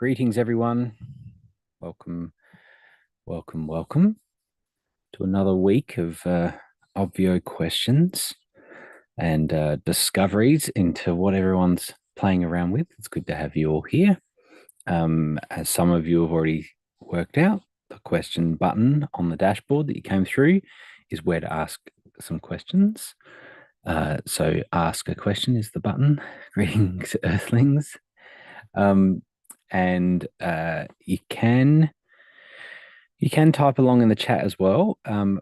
Greetings, everyone. Welcome to another week of Obvio questions and discoveries into what everyone's playing around with. It's good to have you all here. As some of you have already worked out, the question button on the dashboard that you came through is where to ask some questions. So ask a question is the button. Greetings, Earthlings. And you can type along in the chat as well.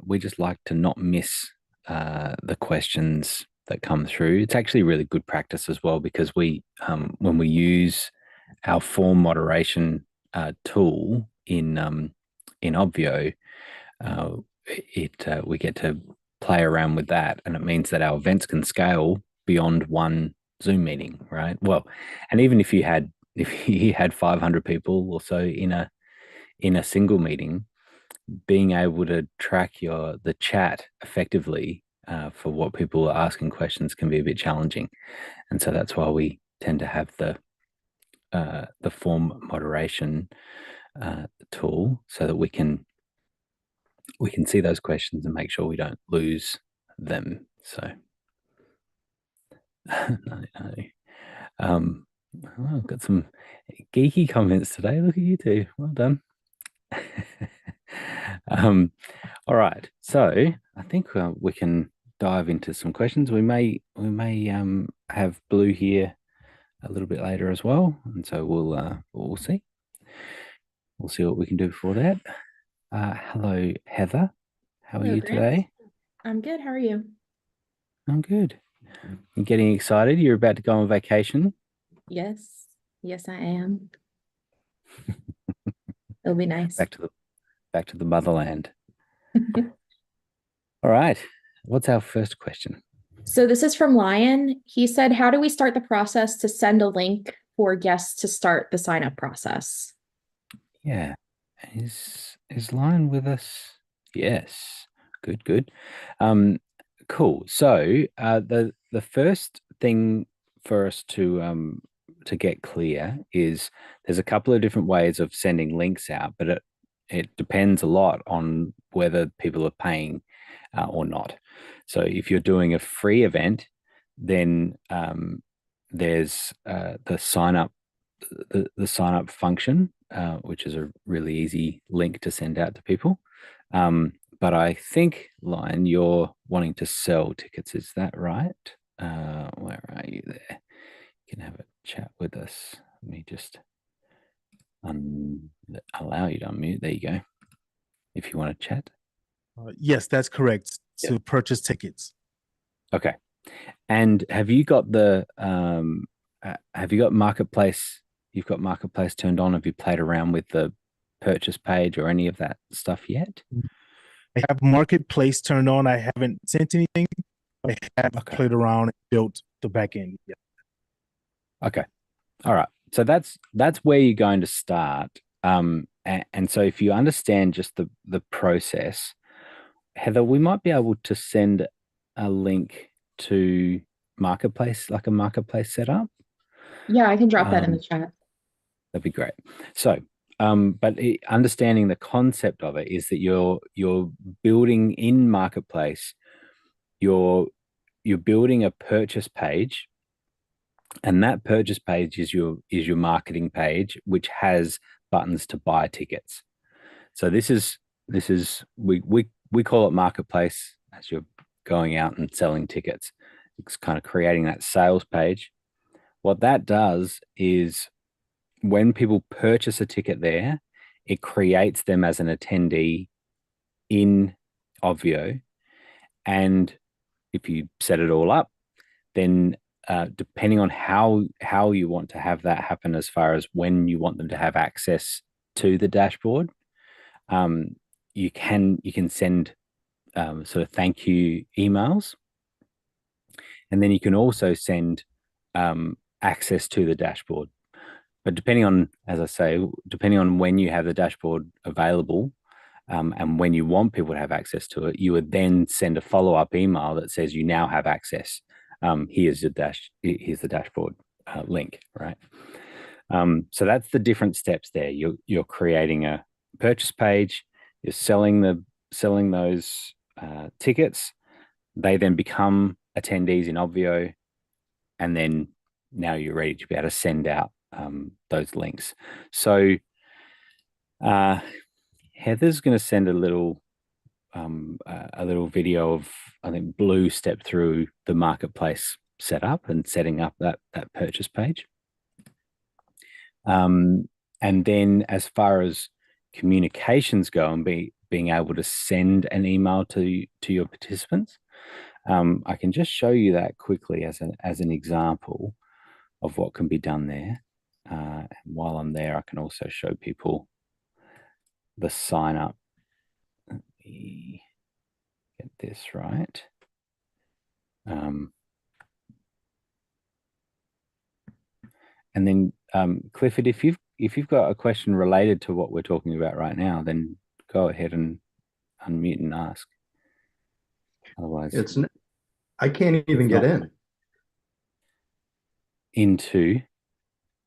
We just like to not miss the questions that come through. It's actually really good practice as well because we when we use our form moderation tool in Obvio, we get to play around with that, and it means that our events can scale beyond one Zoom meeting, right? Well, and even if you had 500 people or so in a single meeting, being able to track the chat effectively for what people are asking questions can be a bit challenging, and so that's why we tend to have the form moderation tool so that we can see those questions and make sure we don't lose them. So, no. Oh, I've got some geeky comments today. Look at you two. Well done. All right. So I think we can dive into some questions. We may have Blue here a little bit later as well, and so we'll see. We'll see what we can do before that. Hello, Heather. How are Hello, you Grant. today? I'm good. How are you? I'm good. You getting excited? You're about to go on vacation? Yes. Yes, I am. It'll be nice. Back to the motherland. All right. What's our first question? So this is from Lion. He said, how do we start the process to send a link for guests to start the sign up process? Yeah. Is Lion with us? Yes. Good. Cool. So the first thing for us to get clear is there's a couple of different ways of sending links out, but it depends a lot on whether people are paying or not. So if you're doing a free event, then there's the sign up function, which is a really easy link to send out to people. But I think, Lion, you're wanting to sell tickets. Is that right? Where are you there? You can have a chat with us. Let me just allow you to unmute. There you go. If you want to chat. Yes, that's correct. To purchase tickets. Okay. And have you got Marketplace? You've got Marketplace turned on. Have you played around with the purchase page or any of that stuff yet? I have Marketplace turned on. I haven't sent anything. I have played around and built the back end. Yeah. Okay. All right. So that's where you're going to start. And so if you understand just the process, Heather, we might be able to send a link to Marketplace, like a Marketplace setup. Yeah, I can drop that in the chat. That'd be great. So, but understanding the concept of it is that you're building in Marketplace, you're building a purchase page, and that purchase page is your marketing page, which has buttons to buy tickets. So this is we call it Marketplace as you're going out and selling tickets. It's kind of creating that sales page. What that does is when people purchase a ticket there, it creates them as an attendee in Obvio. And if you set it all up, then depending on how you want to have that happen as far as when you want them to have access to the dashboard, you can send sort of thank you emails. And then you can also send access to the dashboard. But depending on, as I say, depending on when you have the dashboard available and when you want people to have access to it, you would then send a follow-up email that says you now have access. Here's the dashboard link, right? So that's the different steps there. You're creating a purchase page. You're selling those tickets. They then become attendees in Obvio, and then now you're ready to be able to send out those links. So Heather's going to send a little video of, I think, Blue step through the marketplace setup and setting up that purchase page. And then as far as communications go and being able to send an email to your participants, I can just show you that quickly as an example of what can be done there. And while I'm there, I can also show people the sign up. Let me get this right. And then Clifford, if you've got a question related to what we're talking about right now, then go ahead and unmute and ask. Otherwise, I can't even get in.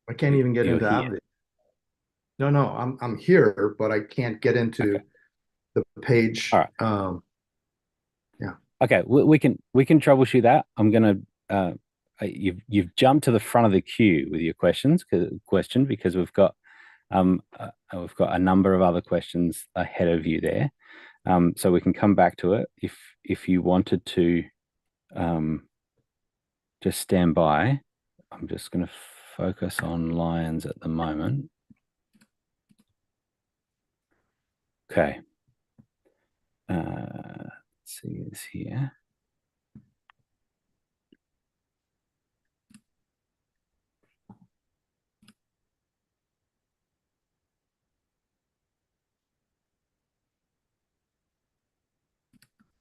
I can't even get into Obvio. No, I'm here, but I can't get into the page. All right. Yeah. Okay, we can troubleshoot that. I'm gonna you've jumped to the front of the queue with your question because we've got a number of other questions ahead of you there. So we can come back to it if you wanted to. Just stand by. I'm just going to focus on lions at the moment. Okay. Let's see this here.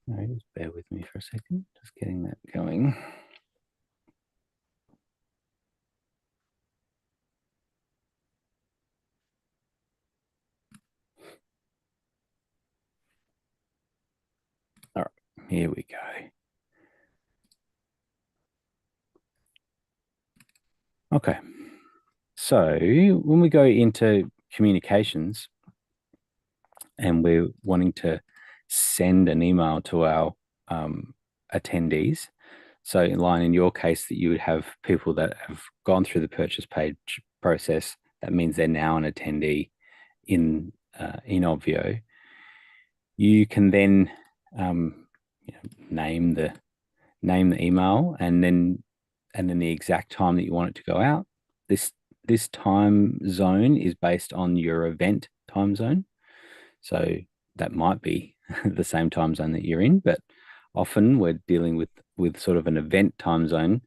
All right, just bear with me for a second. Just getting that going. All right, here we go. Okay, so when we go into communications and we're wanting to send an email to our attendees, so in your case that you would have people that have gone through the purchase page process, that means they're now an attendee in Obvio. You can then name the email and then the exact time that you want it to go out. This time zone is based on your event time zone. So that might be the same time zone that you're in, but often we're dealing with sort of an event time zone,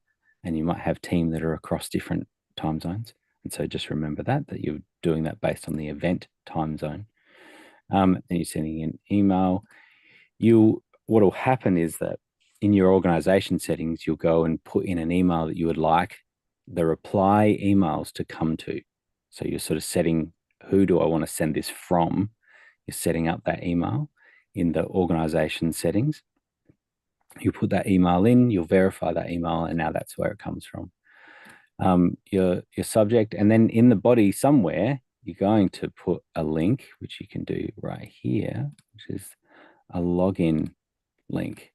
and you might have teams that are across different time zones. And so just remember that you're doing that based on the event time zone. And you're sending an email. What will happen is that in your organization settings, you'll go and put in an email that you would like the reply emails to come to. So you're sort of setting, who do I want to send this from? You're setting up that email in the organization settings. You put that email in, you'll verify that email, and now that's where it comes from. Your subject, and then in the body somewhere, you're going to put a link, which you can do right here, which is a login link.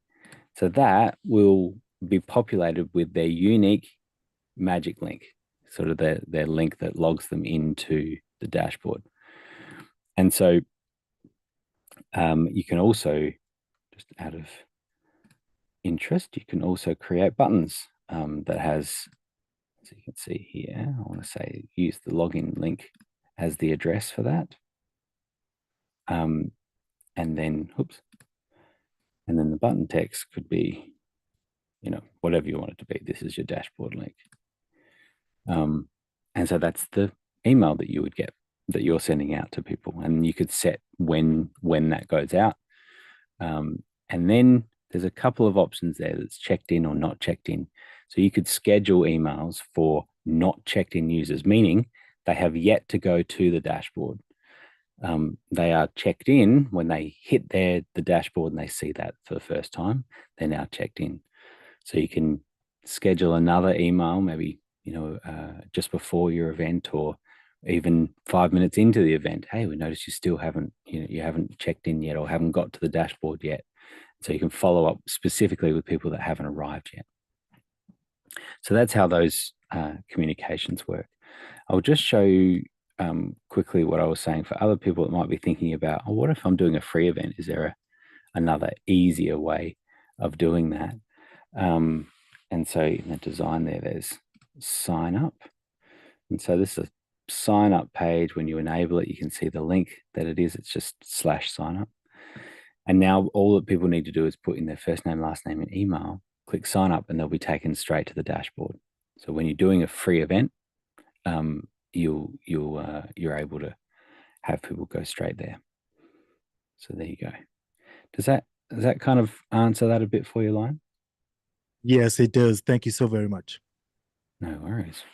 So that will be populated with their unique magic link, sort of their link that logs them into the dashboard. And so you can also, just out of interest, you can also create buttons that has, so you can see here, I want to say use the login link as the address for that. And then, and then the button text could be, whatever you want it to be. This is your dashboard link. And so that's the email that you would get, that you're sending out to people. And you could set when that goes out. And then there's a couple of options there that's checked in or not checked in. So you could schedule emails for not checked in users, meaning they have yet to go to the dashboard. They are checked in when they hit the dashboard and they see that for the first time. They're now checked in. So you can schedule another email, maybe just before your event, or even 5 minutes into the event. Hey, we noticed you still haven't, you haven't checked in yet, or haven't got to the dashboard yet. So you can follow up specifically with people that haven't arrived yet. So that's how those communications work. I'll just show you quickly what I was saying for other people that might be thinking about, what if I'm doing a free event? Is there another easier way of doing that? And so in the design there's sign up. And so this is a sign up page. When you enable it, you can see the link that it is. It's just /sign up. And now all that people need to do is put in their first name, last name, and email, click sign up, and they'll be taken straight to the dashboard. So when you're doing a free event, you're able to have people go straight there. So there you go. Does that kind of answer that a bit for you, Lion? Yes, it does. Thank you so very much. No worries.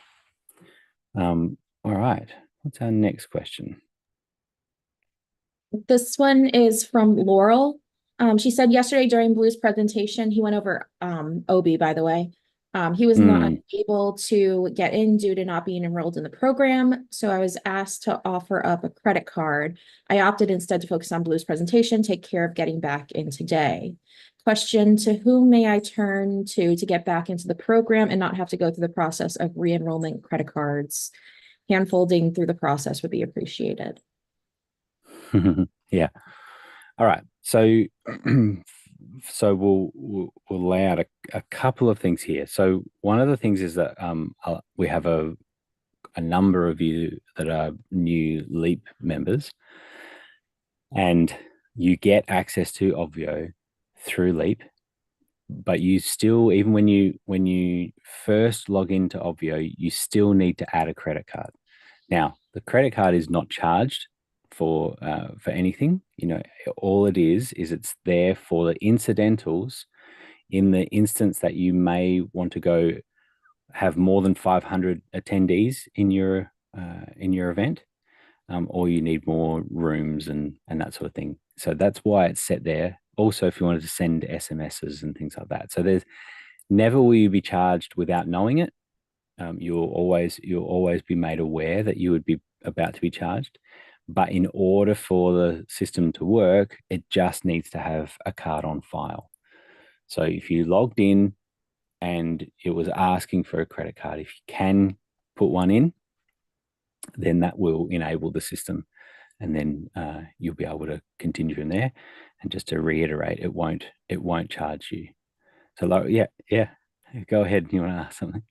All right. What's our next question? This one is from Laurel. She said yesterday during Blue's presentation, he went over Obi, by the way. He was not able to get in due to not being enrolled in the program. So I was asked to offer up a credit card. I opted instead to focus on Blue's presentation, take care of getting back in today. Question: to whom may I turn to get back into the program and not have to go through the process of re-enrollment credit cards? Hand-folding through the process would be appreciated. Yeah. All right. So we'll lay out a couple of things here. So one of the things is that we have a number of you that are new LEAP members, and you get access to Obvio through LEAP, but you still, even when you first log into Obvio, you still need to add a credit card. Now, the credit card is not charged for anything. All it is it's there for the incidentals in the instance that you may want to go have more than 500 attendees in your event, or you need more rooms and that sort of thing. So that's why it's set there. Also, if you wanted to send SMSs and things like that. So there's never will you be charged without knowing it. You'll always be made aware that you would be about to be charged. But in order for the system to work, it just needs to have a card on file. So if you logged in and it was asking for a credit card, if you can put one in, then that will enable the system, and then you'll be able to continue from there. And just to reiterate, it won't charge you. So yeah, go ahead. You want to ask something?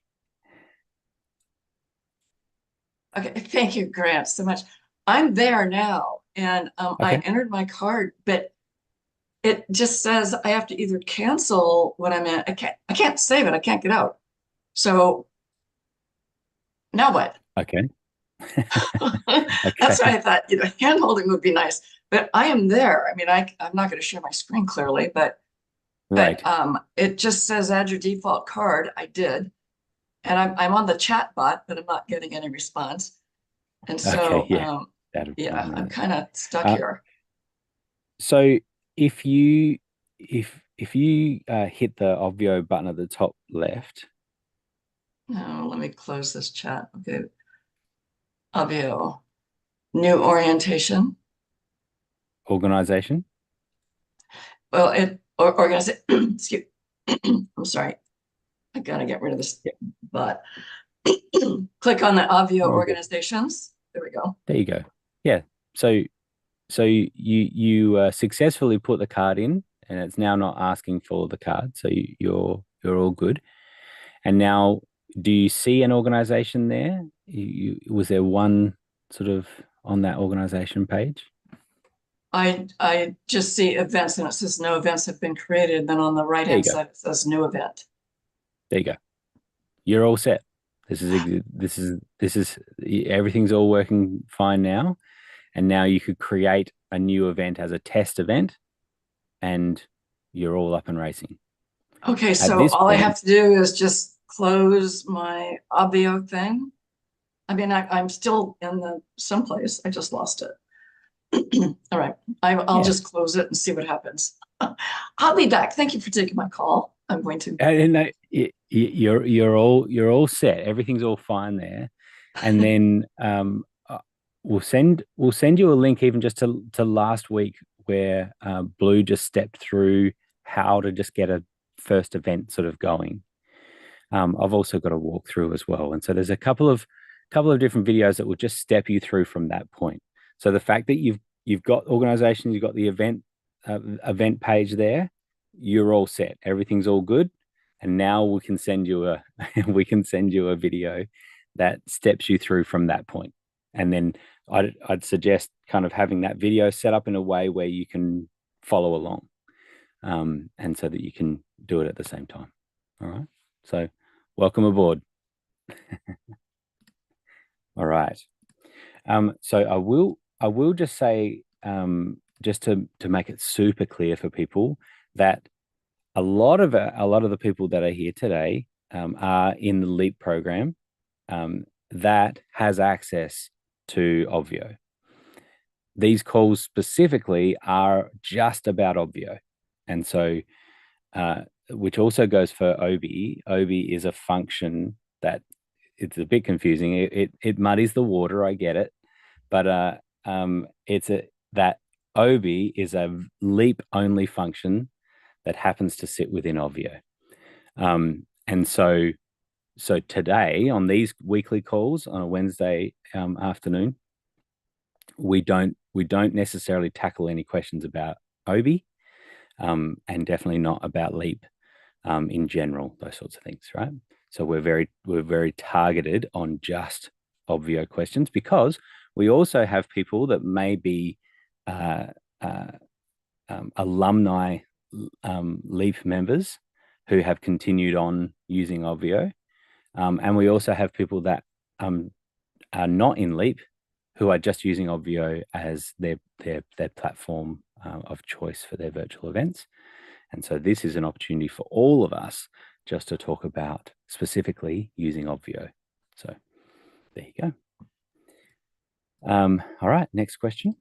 Okay, thank you, Grant, so much. I'm there now, and I entered my card, but it just says I have to either cancel what I'm in. I can't save it. I can't get out. So now what? Okay. That's why I thought, hand holding would be nice. But I am there. I mean, I'm not going to share my screen clearly, but right. It just says add your default card. I did. And I'm on the chat bot, but I'm not getting any response. And so, I'm kind of stuck here. So if you hit the Obvio button at the top left. No, let me close this chat. Okay. Obvio. New orientation. Organization. Well, organization. Excuse. I'm sorry. I gotta get rid of this bot. Click on the Obvio organizations. There we go. There you go. Yeah. So you successfully put the card in, and it's now not asking for the card. So you're all good. And now, do you see an organization there? Was there one sort of on that organization page? I just see events, and it says no events have been created. And then on the right hand side, it says new event. There you go. You're all set. This is everything's all working fine now. And now you could create a new event as a test event, and you're all up and racing. Okay, so all I have to do is just close my Obvio thing. I mean, I'm still in the someplace. I just lost it. All right, I'll just close it and see what happens. I'll be back. Thank you for taking my call. I'm going to. No, you're all set. Everything's all fine there, and then we'll send you a link even just to last week where Blue just stepped through how to just get a first event sort of going. I've also got a walkthrough as well, and so there's a couple of different videos that will just step you through from that point. So the fact that you've got organizations, you've got the event page there, you're all set. Everything's all good, and now we can send you a video that steps you through from that point. And then I'd suggest kind of having that video set up in a way where you can follow along, and so that you can do it at the same time. All right. So welcome aboard. All right. So I will just say, just to make it super clear for people, that a lot of the people that are here today are in the LEAP program that has access to Obvio. These calls specifically are just about Obvio, and so which also goes for Obi. Obi is a function that it's a bit confusing. It muddies the water. I get it, but it's that Obi is a leap only function that happens to sit within Obvio. And so today on these weekly calls on a Wednesday afternoon, we don't necessarily tackle any questions about Obi, and definitely not about leap in general, those sorts of things, right? So we're very targeted on just Obvio questions, because we also have people that may be alumni LEAP members who have continued on using Obvio, and we also have people that are not in LEAP who are just using Obvio as their platform of choice for their virtual events. And so this is an opportunity for all of us just to talk about specifically using Obvio. So there you go. All right, next question.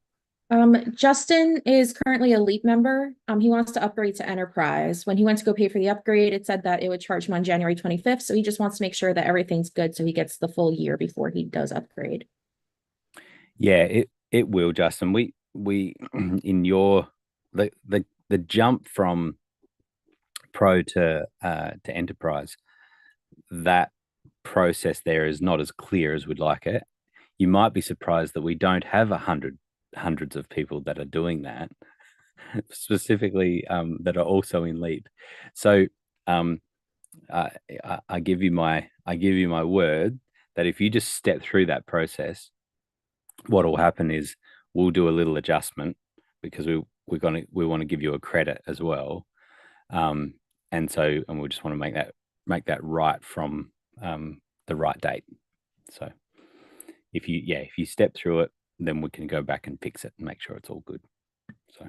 Justin is currently a LEAP member. He wants to upgrade to Enterprise. When he went to go pay for the upgrade, it said that it would charge him on January 25th. So he just wants to make sure that everything's good so he gets the full year before he does upgrade. Yeah, it will, Justin. We in your the jump from Pro to Enterprise, that process there is not as clear as we'd like it. You might be surprised that we don't have hundreds of people that are doing that, specifically that are also in LEAP. So I give you my word that if you just step through that process, what will happen is we'll do a little adjustment, because we want to give you a credit as well, and we just want to make that right from the right date. So if you step through it, then we can go back and fix it and make sure it's all good. So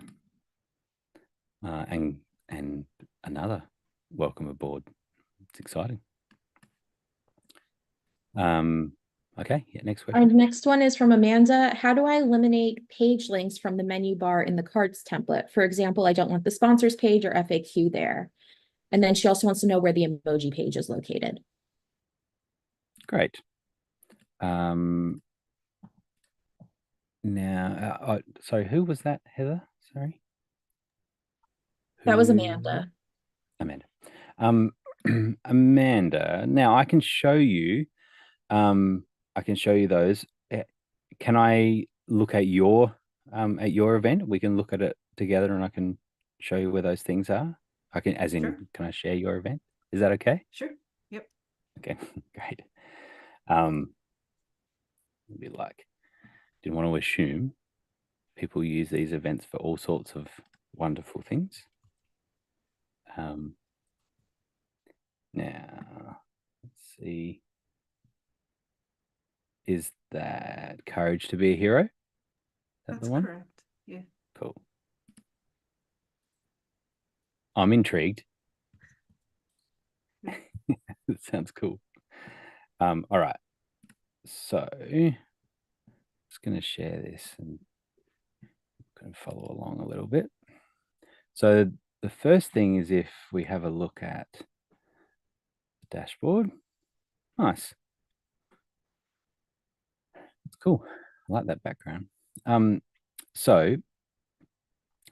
and another welcome aboard. It's exciting. Okay, yeah, next question. Our next one is from Amanda. How do I eliminate page links from the menu bar in the cards template? For example, I don't want the sponsors page or FAQ there. And then she also wants to know where the emoji page is located. Great. So who was that, Heather? Sorry. That was Amanda. Amanda. Amanda. Now I can show you. I can show you those. Can I look at your event? We can look at it together, and I can show you where those things are. I can, as in, sure. Can I share your event? Is that okay? Sure. Yep. Okay, great. Be like, didn't want to assume people use these events for all sorts of wonderful things. Now, let's see. Is that Courage to be a Hero? That's the one? Correct. Yeah. Cool. I'm intrigued. That sounds cool. All right. So, just going to share this and can follow along a little bit. So the first thing is if we have a look at the dashboard. Nice. It's cool. I like that background. So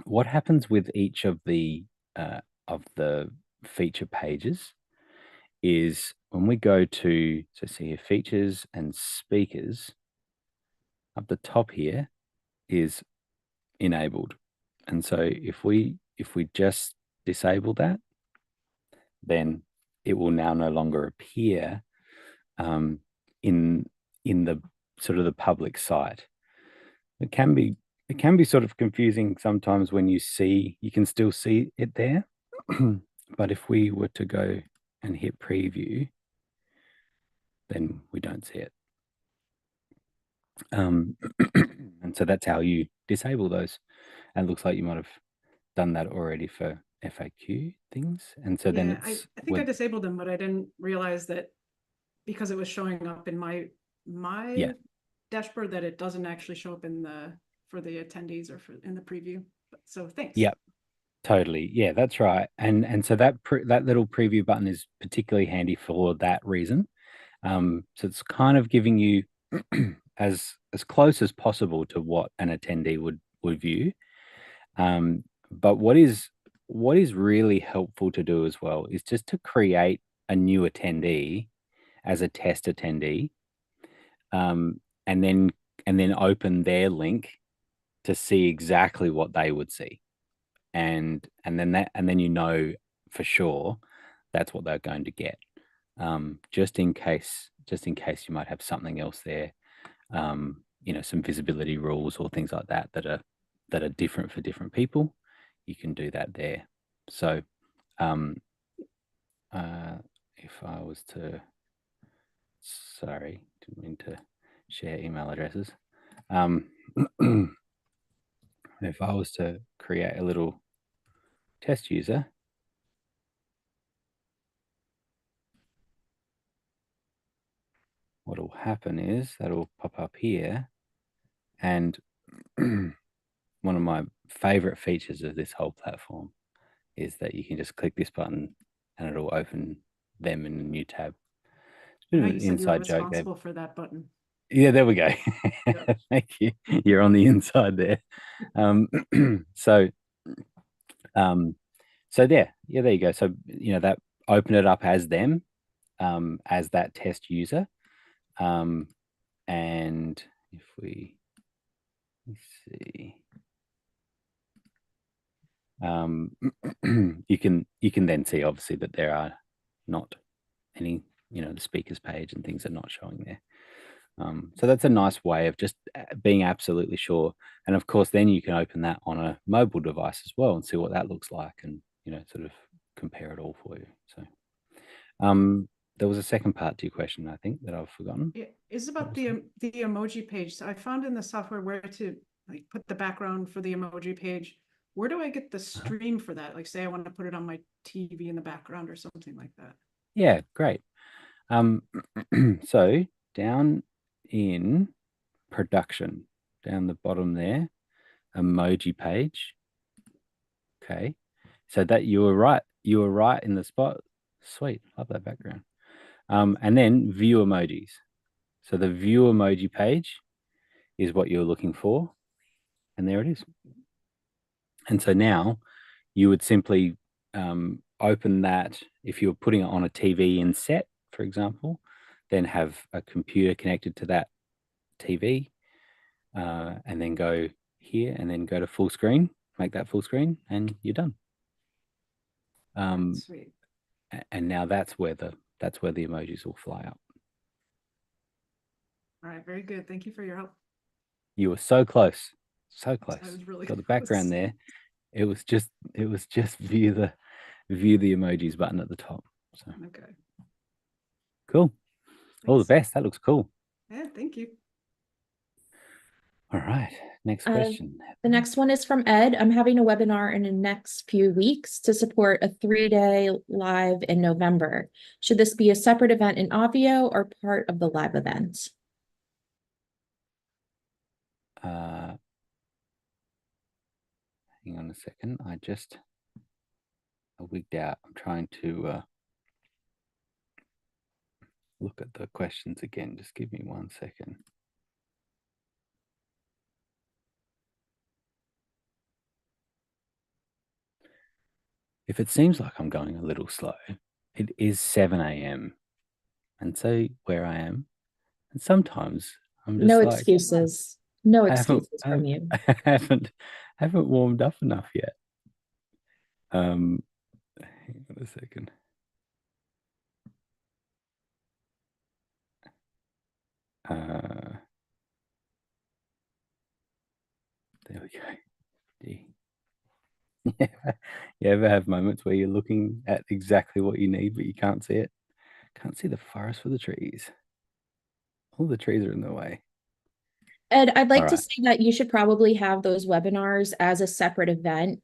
what happens with each of the feature pages is when we go to, so see here, features and speakers, up the top here is enabled. And so if we just disable that, then it will now no longer appear in the sort of the public site. It can be sort of confusing sometimes when you can still see it there. But if we were to go and hit preview, then we don't see it. And so that's how you disable those. And it looks like you might have done that already for FAQ things. And so then I think I disabled them, but I didn't realize that because it was showing up in my dashboard that it doesn't actually show up in for the attendees or in the preview. So thanks. Yep. Totally. Yeah, that's right. And so that little preview button is particularly handy for that reason. So it's kind of giving you as close as possible to what an attendee would view. But what is really helpful to do as well is just to create a new attendee as a test attendee, and then open their link to see exactly what they would see. And then you know for sure that's what they're going to get. Just in case you might have something else there, some visibility rules or things like that that are different for different people, you can do that there. So if I was to, sorry, didn't mean to share email addresses. If I was to create a little test user, what will happen is that'll pop up here. And one of my favorite features of this whole platform is that you can just click this button and it'll open them in a new tab. It's a bit of an inside joke there. Responsible for that button. Yeah, there we go. Yep. Thank you. You're on the inside there. So there you go. So that open it up as them, as that test user, and if let's see, you can then see obviously that there are not any, the speakers page and things are not showing there. So that's a nice way of just being absolutely sure. And of course, then you can open that on a mobile device as well and see what that looks like and, sort of compare it all for you. So there was a second part to your question, I think, that I've forgotten. It's about the emoji page. So I found in the software where to put the background for the emoji page. Where do I get the stream for that? Like, say I want to put it on my TV in the background or something like that. Yeah, great. So down in production, down the bottom there, emoji page. Okay, so that you were right in the spot. Sweet, love that background. And then view emojis. So the view emoji page is what you're looking for, and there it is. And so now you would simply open that. If you're putting it on a TV in set, for example, then have a computer connected to that TV, and then go here and then go to full screen, make that full screen, and you're done. Sweet. And now that's where the emojis will fly up. All right, very good. Thank you for your help. You were so close, so close. I was really got the close. background there. It was just view the emojis button at the top. So okay, cool. Thanks. All the best. That looks cool. Yeah, thank you. All right, next question. The next one is from Ed. I'm having a webinar in the next few weeks to support a 3-day live in November. Should this be a separate event in Obvio or part of the live event? Hang on a second. I just wigged out. I'm trying to look at the questions again. Just give me 1 second. If it seems like I'm going a little slow, it is 7 a.m. And so where I am, and sometimes I'm just No like, excuses. No I haven't, excuses I from haven't, you. I haven't warmed up enough yet. Hang on a second. There we go. D. You ever have moments where you're looking at exactly what you need, but you can't see it? Can't see the forest for the trees. All the trees are in the way. And I'd All like to right. say that you should probably have those webinars as a separate event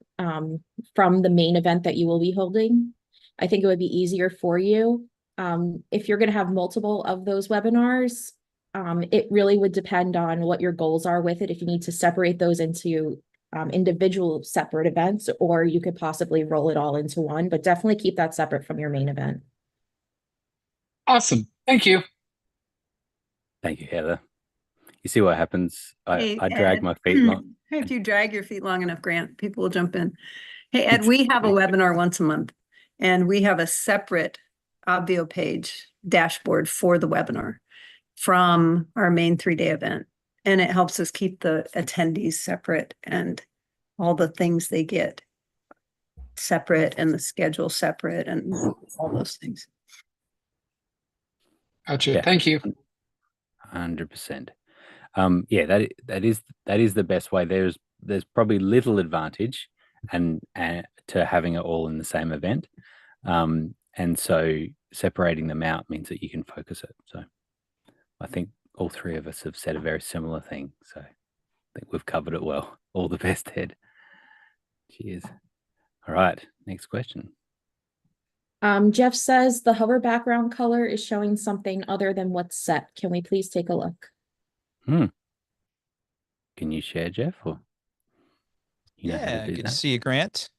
from the main event that you will be holding. I think it would be easier for you. If you're going to have multiple of those webinars, it really would depend on what your goals are with it. If you need to separate those into individual separate events, or you could possibly roll it all into one, but definitely keep that separate from your main event. Awesome. Thank you. Thank you, Heather. You see what happens? Hey, I drag Ed. my feet long. If you drag your feet long enough, Grant, people will jump in. Hey, Ed, we have a Exactly. webinar once a month, and we have a separate Obvio page dashboard for the webinar from our main 3-day event. And it helps us keep the attendees separate and all the things they get separate and the schedule separate and all those things. Gotcha. Yeah. Thank you. 100%. Yeah, that is the best way. There's probably little advantage and to having it all in the same event. And so separating them out means that you can focus it. So I think all three of us have said a very similar thing. So I think we've covered it well. All the best, Ed. Cheers. All right, next question. Jeff says the hover background color is showing something other than what's set. Can we please take a look? Can you share, Jeff, or you know how to Yeah, do good that? to see you, Grant.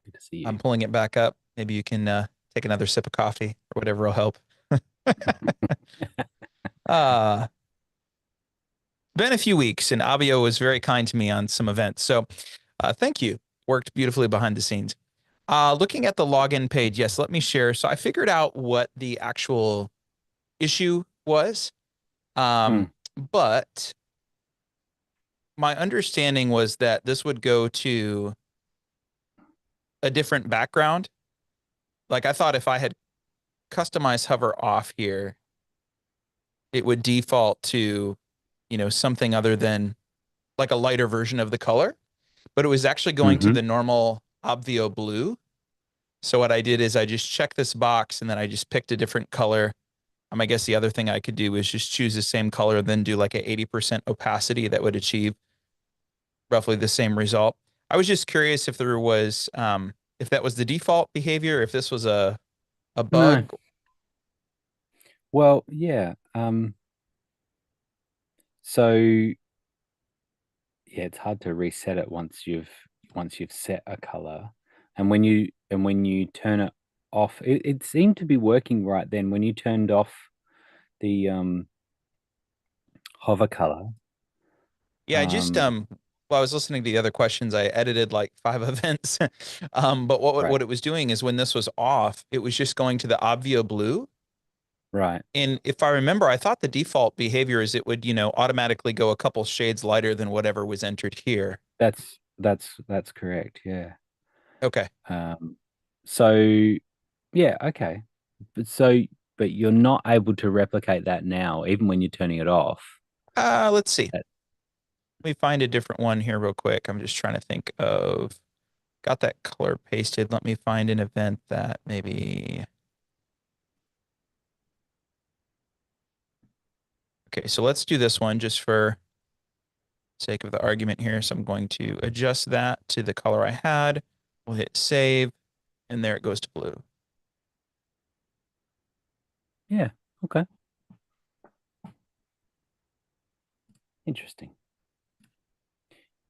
Good to see you. I'm pulling it back up. Maybe you can take another sip of coffee or whatever will help. Been a few weeks, and Obvio was very kind to me on some events. So thank you. Worked beautifully behind the scenes. Looking at the login page, yes, let me share. So I figured out what the actual issue was. But my understanding was that this would go to a different background. Like I thought if I had customized hover off here, it would default to, something other than like a lighter version of the color, but it was actually going to the normal Obvio blue. So what I did is I just checked this box and then I just picked a different color. I guess the other thing I could do is just choose the same color, then do like a 80% opacity that would achieve roughly the same result. I was just curious if there was, if that was the default behavior, if this was a bug. No. Well, yeah. So yeah, it's hard to reset it once you've set a color, and when you turn it off, it seemed to be working right then when you turned off the hover color. Yeah, I just well, I was listening to the other questions. I edited like 5 events. But what it was doing is when this was off, it was just going to the Obvio blue. Right. And if I remember, I thought the default behavior is it would, automatically go a couple shades lighter than whatever was entered here. That's correct. Yeah. Okay. So yeah, okay. But you're not able to replicate that now, even when you're turning it off. Let's see. Let me find a different one here real quick. I'm just trying to think of, got that color pasted. Let me find an event that maybe. Okay, so let's do this one just for sake of the argument here. So I'm going to adjust that to the color I had. We'll hit save, and there it goes to blue. Yeah. Okay. Interesting.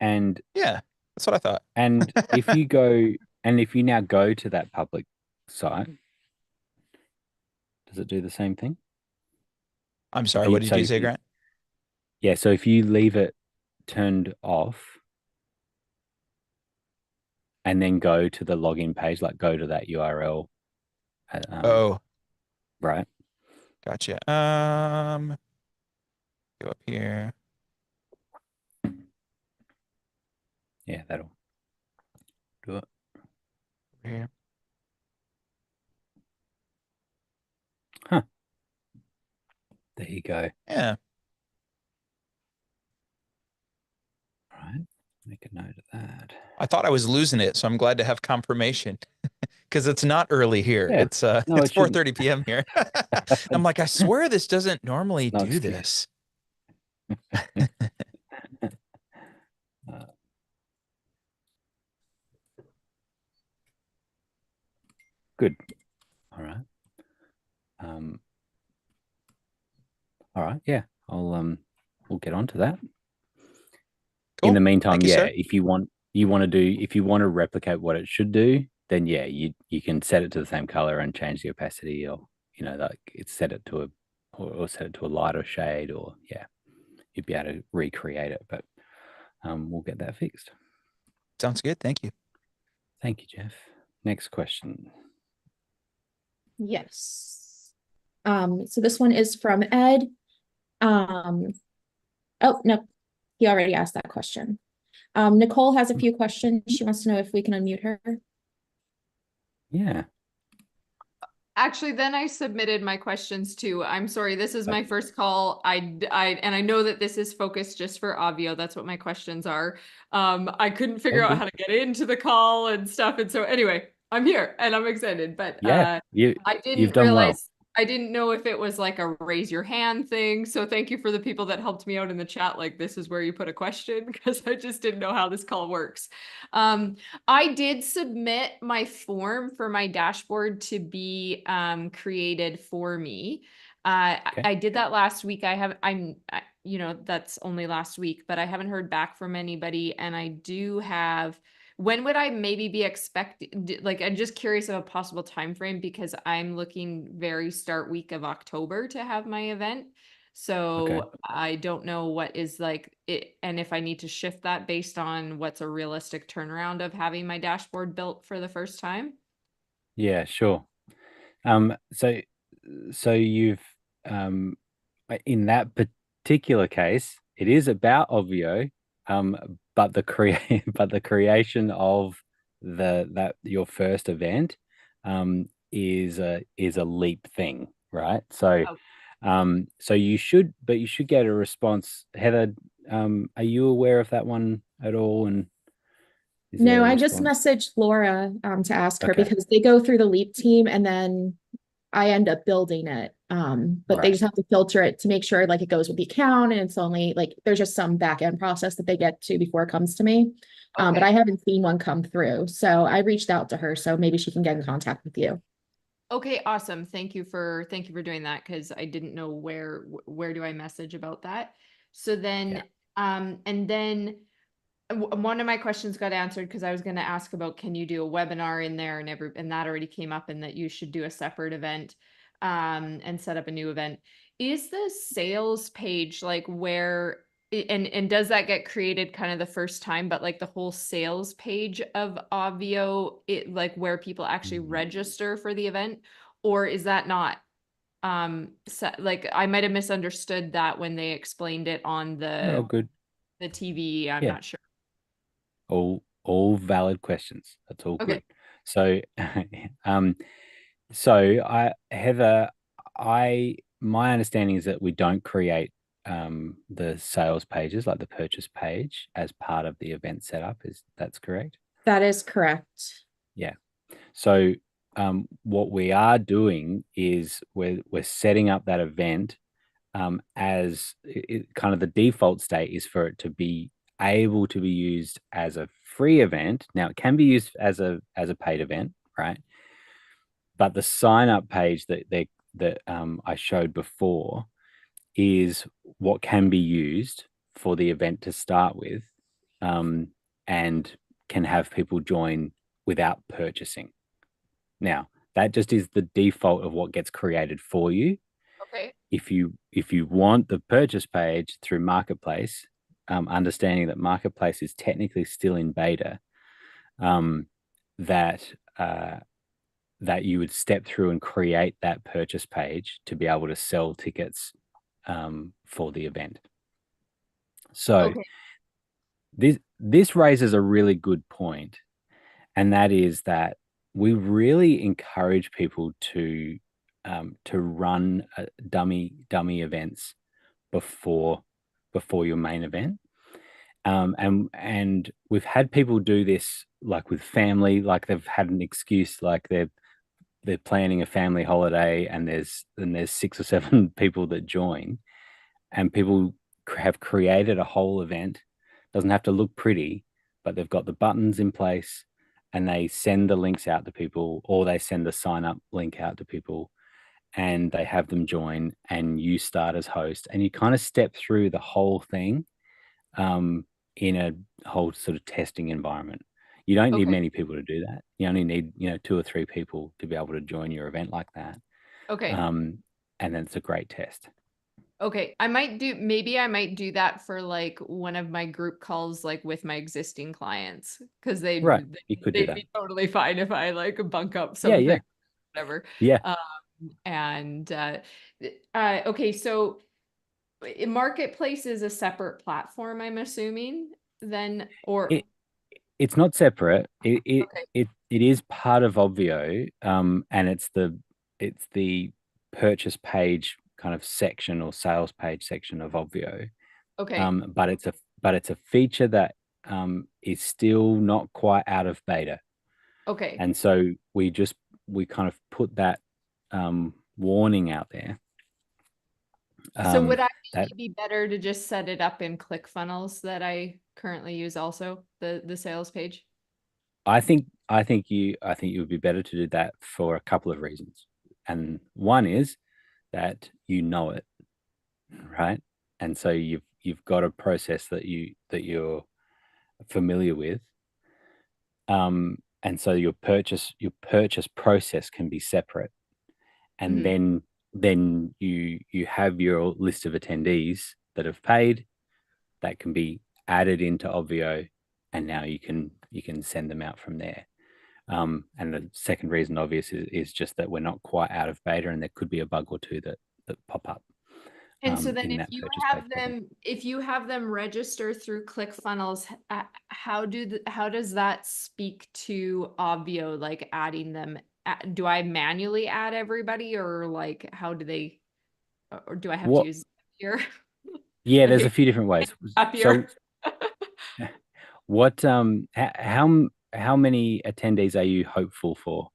And yeah, that's what I thought. And if you go And if you now go to that public site, does it do the same thing? I'm sorry, what did you say, Grant? Yeah, so if you leave it turned off and then go to the login page, like go to that URL. Oh, right. Gotcha. Go up here. Yeah, that'll do it. Here. Huh. There you go. Yeah. All right. Make a note of that. I thought I was losing it, so I'm glad to have confirmation because it's not early here. Yeah. It's No, it's it shouldn't. 4:30 p.m. here. I'm like, I swear this doesn't normally No do excuse. this. Good. All right. All right. Yeah. We'll get on to that. Cool. In the meantime, Thank you, yeah, sir. if you want to replicate what it should do, then yeah, you can set it to the same color and change the opacity, or like it's set it to or set it to a lighter shade, or yeah, you'd be able to recreate it. But we'll get that fixed. Sounds good. Thank you. Thank you, Jeff. Next question. Yes. So this one is from Ed. Oh, no, he already asked that question. Nicole has a few questions. She wants to know if we can unmute her. Yeah. Actually, then I submitted my questions too. I'm sorry, this is my first call. And I know that this is focused just for Obvio. That's what my questions are. I couldn't figure out how to get into the call and stuff. And so anyway, I'm here and I'm excited, but Yeah, I you've didn't done well. realize, I didn't know if it was like a raise your hand thing. So thank you for the people that helped me out in the chat. Like, this is where you put a question, because I just didn't know how this call works. I did submit my form for my dashboard to be created for me. Okay. I did that last week. That's only last week, but I haven't heard back from anybody. And I do have, when would I maybe be expecting, like, I'm just curious of a possible time frame, because I'm looking very start week of October to have my event. So Okay. I don't know what is like it, and if I need to shift that based on what's a realistic turnaround of having my dashboard built for the first time. Yeah, sure. So you've in that particular case, it is about Obvio, but the creation of your first event is a leap thing, right? So so you should get a response. Heather, are you aware of that one at all? And is there No, a I just response? messaged Laura to ask her, Okay. because they go through the Leap team and then I end up building it. But they Right. just have to filter it to make sure like it goes with the account, and it's only like there's just some back end process that they get to before it comes to me. But Okay. I haven't seen one come through. So I reached out to her, so maybe she can get in contact with you. Okay, awesome. Thank you for doing that, because I didn't know where do I message about that. So then and then one of my questions got answered, because I was going to ask about, can you do a webinar in there, and that already came up, and that you should do a separate event and set up a new event. Is the sales page like where and does that get created kind of the first time, but like the whole sales page of Obvio, it like where people actually register for the event, or is that not like I might have misunderstood that when they explained it on Oh, good. the TV. I'm Yeah. not sure. All valid questions. That's all Okay. good. So Heather, my understanding is that we don't create the sales pages, like the purchase page, as part of the event setup. That's correct? That is correct. Yeah. So what we are doing is we're setting up that event as kind of the default state is for it to be able to be used as a free event. Now it can be used as a paid event, right? But the sign up page that I showed before is what can be used for the event to start with, and can have people join without purchasing. Now, that just is the default of what gets created for you. Okay. If you want the purchase page through Marketplace, understanding that Marketplace is technically still in beta, that you would step through and create that purchase page to be able to sell tickets for the event. So this raises a really good point, and that is that we really encourage people to run dummy events before your main event. And we've had people do this like with family, like they've had an excuse, like they're planning a family holiday and there's 6 or 7 people that join, and people have created a whole event. Doesn't have to look pretty, but they've got the buttons in place and they send the links out to people, or they send the sign up link out to people, and they have them join, and you start as host, and you kind of step through the whole thing in a whole sort of testing environment. You don't need many people to do that. You only need 2 or 3 people to be able to join your event like that. Okay. And then it's a great test. Okay, maybe I might do that for like one of my group calls, like with my existing clients, because You could do they'd that. be totally fine if I like bunk up Yeah, something, whatever. Yeah. Okay, so Marketplace is a separate platform, I'm assuming, then, or It's not separate. It is part of Obvio, and it's the purchase page kind of section or sales page section of Obvio. Okay. But it's a feature that is still not quite out of beta. Okay. And so we kind of put that warning out there. So would it be better to just set it up in ClickFunnels that I currently use also, the sales page? I think you would be better to do that for a couple of reasons. And one is that you know it, right? And so you've got a process that you're familiar with. And so your purchase process can be separate. And then you have your list of attendees that have paid that can be added into Obvio, and now you can send them out from there. And the second reason, obvious, is just that we're not quite out of beta, and there could be a bug or two that pop up. And so then if you have them register through ClickFunnels, how does that speak to Obvio, like adding them? Do I manually add everybody, or like how do they, or do I have to use here? Yeah, there's a few different ways. So what how many attendees are you hopeful for?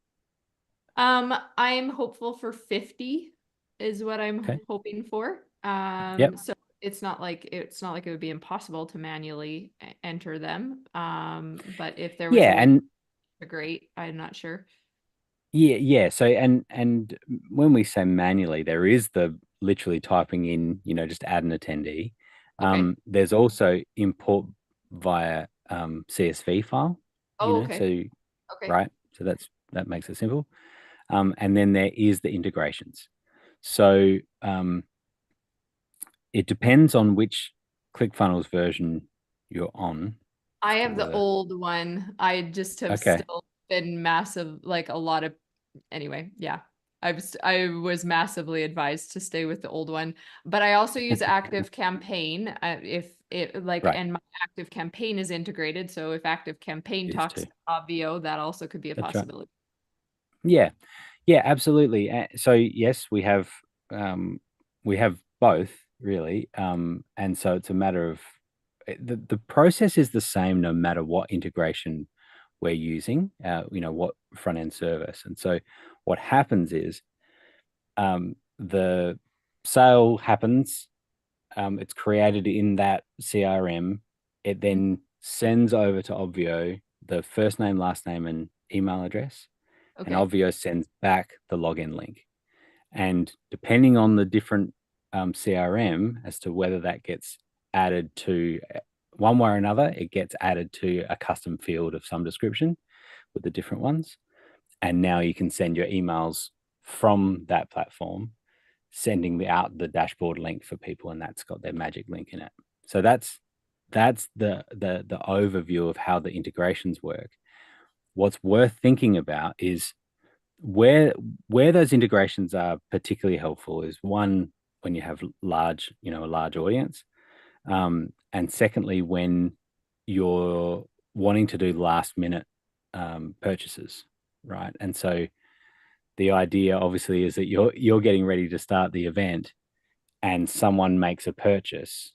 I'm hopeful for 50 is what I'm hoping for. So it's not like it would be impossible to manually enter them. But if there was great, I'm not sure. Yeah. So and when we say manually, there is the literally typing in, just add an attendee. There's also import via CSV file. Right. So that makes it simple. And then there is the integrations. So it depends on which ClickFunnels version you're on. I have the old one. I just have still been massive, like a lot of, anyway, yeah. I was massively advised to stay with the old one, but I also use Active Campaign and my Active Campaign is integrated. So if Active Campaign talks to Obvio, that also could be a possibility. Right. Yeah, absolutely. So yes, we have both really, and so it's a matter of the process is the same no matter what integration we're using, what front end service. And so what happens is the sale happens, it's created in that CRM, it then sends over to Obvio the first name, last name, and email address. And Obvio sends back the login link. And depending on the different CRM as to whether that gets added to one way or another, it gets added to a custom field of some description, with the different ones. And now you can send your emails from that platform, sending out the dashboard link for people, and that's got their magic link in it. So that's the overview of how the integrations work. What's worth thinking about is where those integrations are particularly helpful is, one, when you have a large audience, and secondly, when you're wanting to do last minute purchases, right? And so the idea obviously is that you're getting ready to start the event and someone makes a purchase.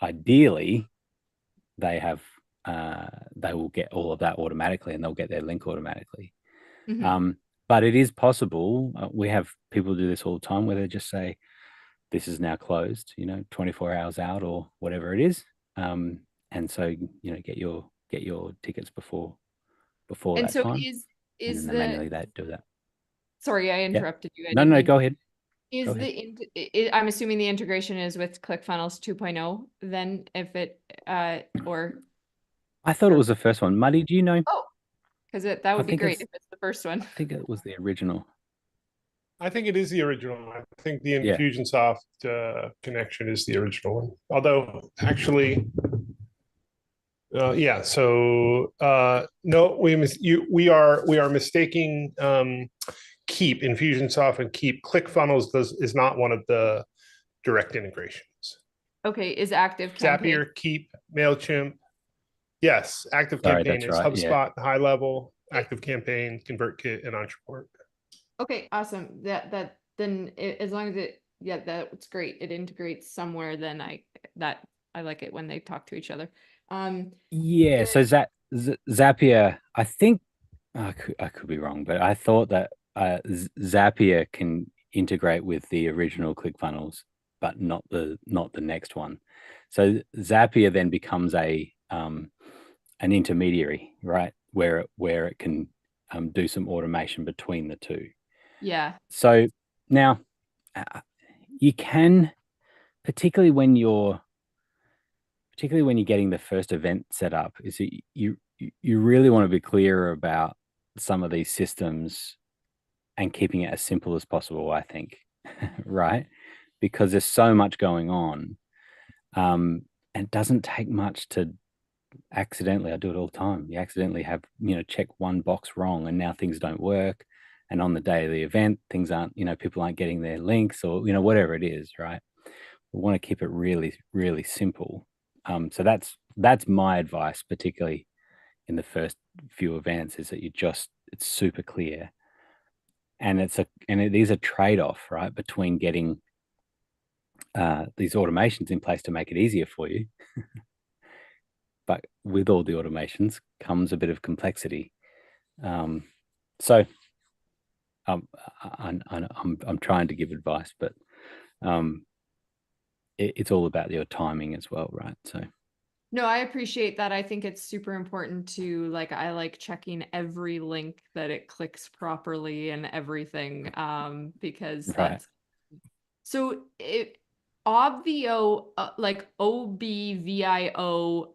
Ideally, they will get all of that automatically, and they'll get their link automatically. But it is possible. We have people do this all the time where they just say, this is now closed, 24 hours out or whatever it is. And so, get your tickets before And that so time. is and then the they manually do that. Sorry, I interrupted you. I No, didn't no, mean go ahead. Is Go ahead. I'm assuming the integration is with ClickFunnels 2.0 then, if it or I thought it was the first one. Muddy, do you know? oh, because that would be think great it's- if it's the first one. I think it was the original. I think it is the original. I think the Yeah. Infusionsoft connection is the original one. Although, actually, yeah. So no, we are mistaking Keep Infusionsoft and Keep. ClickFunnels is not one of the direct integrations. Okay, is Active Campaign? Zapier, Keep, Mailchimp. Yes, Active Sorry, Campaign that's is right, HubSpot, High Level, Active Campaign, ConvertKit, and Entreport. Okay, awesome. That then as long as that's great. It integrates somewhere. Then I like it when they talk to each other. Yeah. So Zapier, I think I could be wrong, but I thought that Zapier can integrate with the original ClickFunnels, but not the next one. So Zapier then becomes an intermediary, right? Where it can do some automation between the two. Yeah. So now you can, particularly when you're getting the first event set up, is that you really want to be clear about some of these systems and keeping it as simple as possible, I think, right? Because there's so much going on. And it doesn't take much to accidentally, I do it all the time. You accidentally have, check one box wrong and now things don't work. And on the day of the event, things aren't, people aren't getting their links or, whatever it is, right? We want to keep it really, really simple. So that's my advice, particularly in the first few events, is that it's super clear. And it is a trade-off, right, between getting these automations in place to make it easier for you. But with all the automations comes a bit of complexity. So I'm trying to give advice, but it's all about your timing as well, right? So. No, I appreciate that. I think it's super important to I like checking every link that it clicks properly and everything, because that's so Obvio, like OBVIO,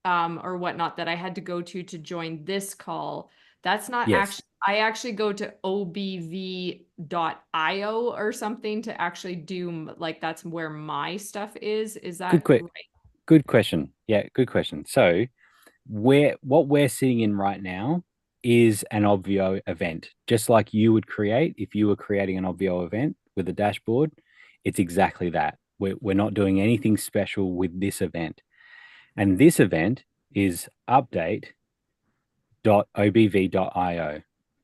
or whatnot, that I had to go to join this call. That's not actually, I actually go to obv.io or something to actually do, that's where my stuff is. Is that right? Good question. Yeah, good question. So what we're sitting in right now is an Obvio event, just like you would create if you were creating an Obvio event with a dashboard. It's exactly that. We're not doing anything special with this event. And this event is update.obv.io.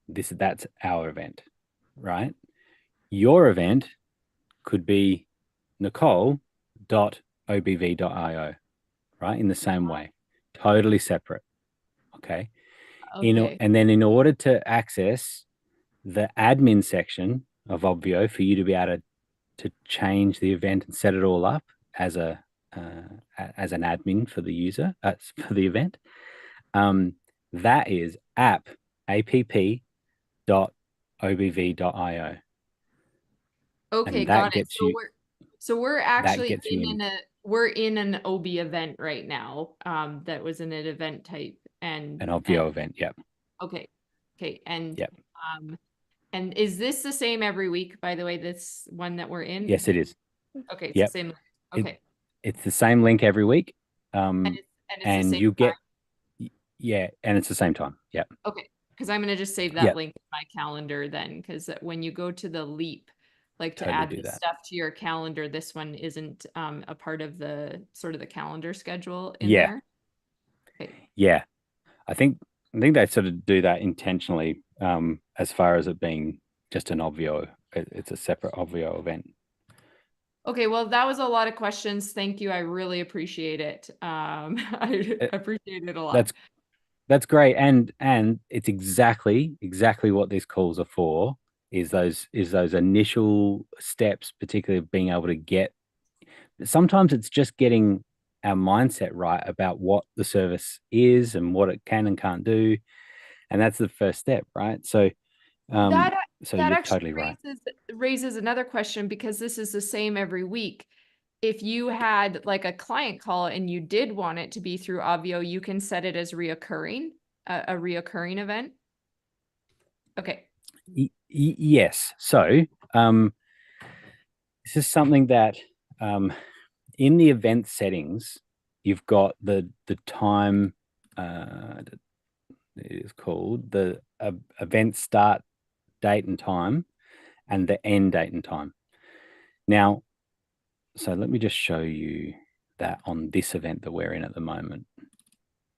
That's our event, right? Your event could be nicole.obv.io, right? In the same way, totally separate. Okay. And then in order to access the admin section of Obvio, for you to be able to change the event and set it all up as an admin for the user, for the event, that is app.obv.io. Okay, got it. So we're actually we're in an OB event right now. That was in an event type and an Obvio event. Yep. Okay. Okay. And Yep. and is this the same every week, by the way, this one that we're in? Yes, it is. Okay, it's Yep. the same. Okay. It's the same link every week. And it's the And same you get, time? yeah, and it's the same time. Yep. Okay, because I'm gonna just save that Yep. link in my calendar then, because when you go to the Leap, like to Totally add do this that. stuff to your calendar, this one isn't a part of the sort of the calendar schedule in Yeah. there. Okay. Yeah. I think they sort of do that intentionally, as far as it being just an Obvio. It's a separate Obvio event. Okay, well, that was a lot of questions. Thank you. I really appreciate it. I appreciate it a lot. That's great. And it's exactly what these calls are for, is those initial steps, particularly of being able to get, sometimes it's just getting our mindset right about what the service is and what it can and can't do. And that's the first step, right? So That you're actually totally right. raises another question, because this is the same every week. If you had like a client call and you did want it to be through Obvio, you can set it as reoccurring, a reoccurring event. Okay. Yes. So this is something that in the event settings, you've got the time. It is called the event start date and time, and the end date and time. Now, so let me just show you that on this event that we're in at the moment.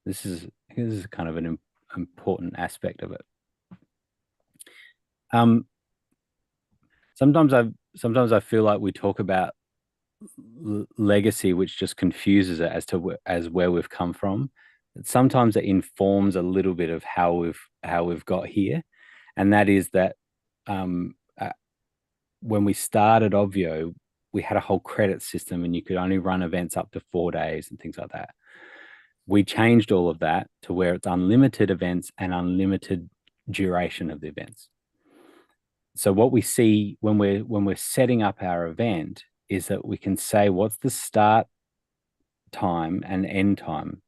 This is kind of an important aspect of it. Sometimes I feel like we talk about legacy, which just confuses it as where we've come from. Sometimes it informs a little bit of how we've got here, and that is that when we started Obvio, we had a whole credit system, and you could only run events up to 4 days and things like that. We changed all of that to where it's unlimited events and unlimited duration of the events. So what we see when we're setting up our event is that we can say what's the start time and end time.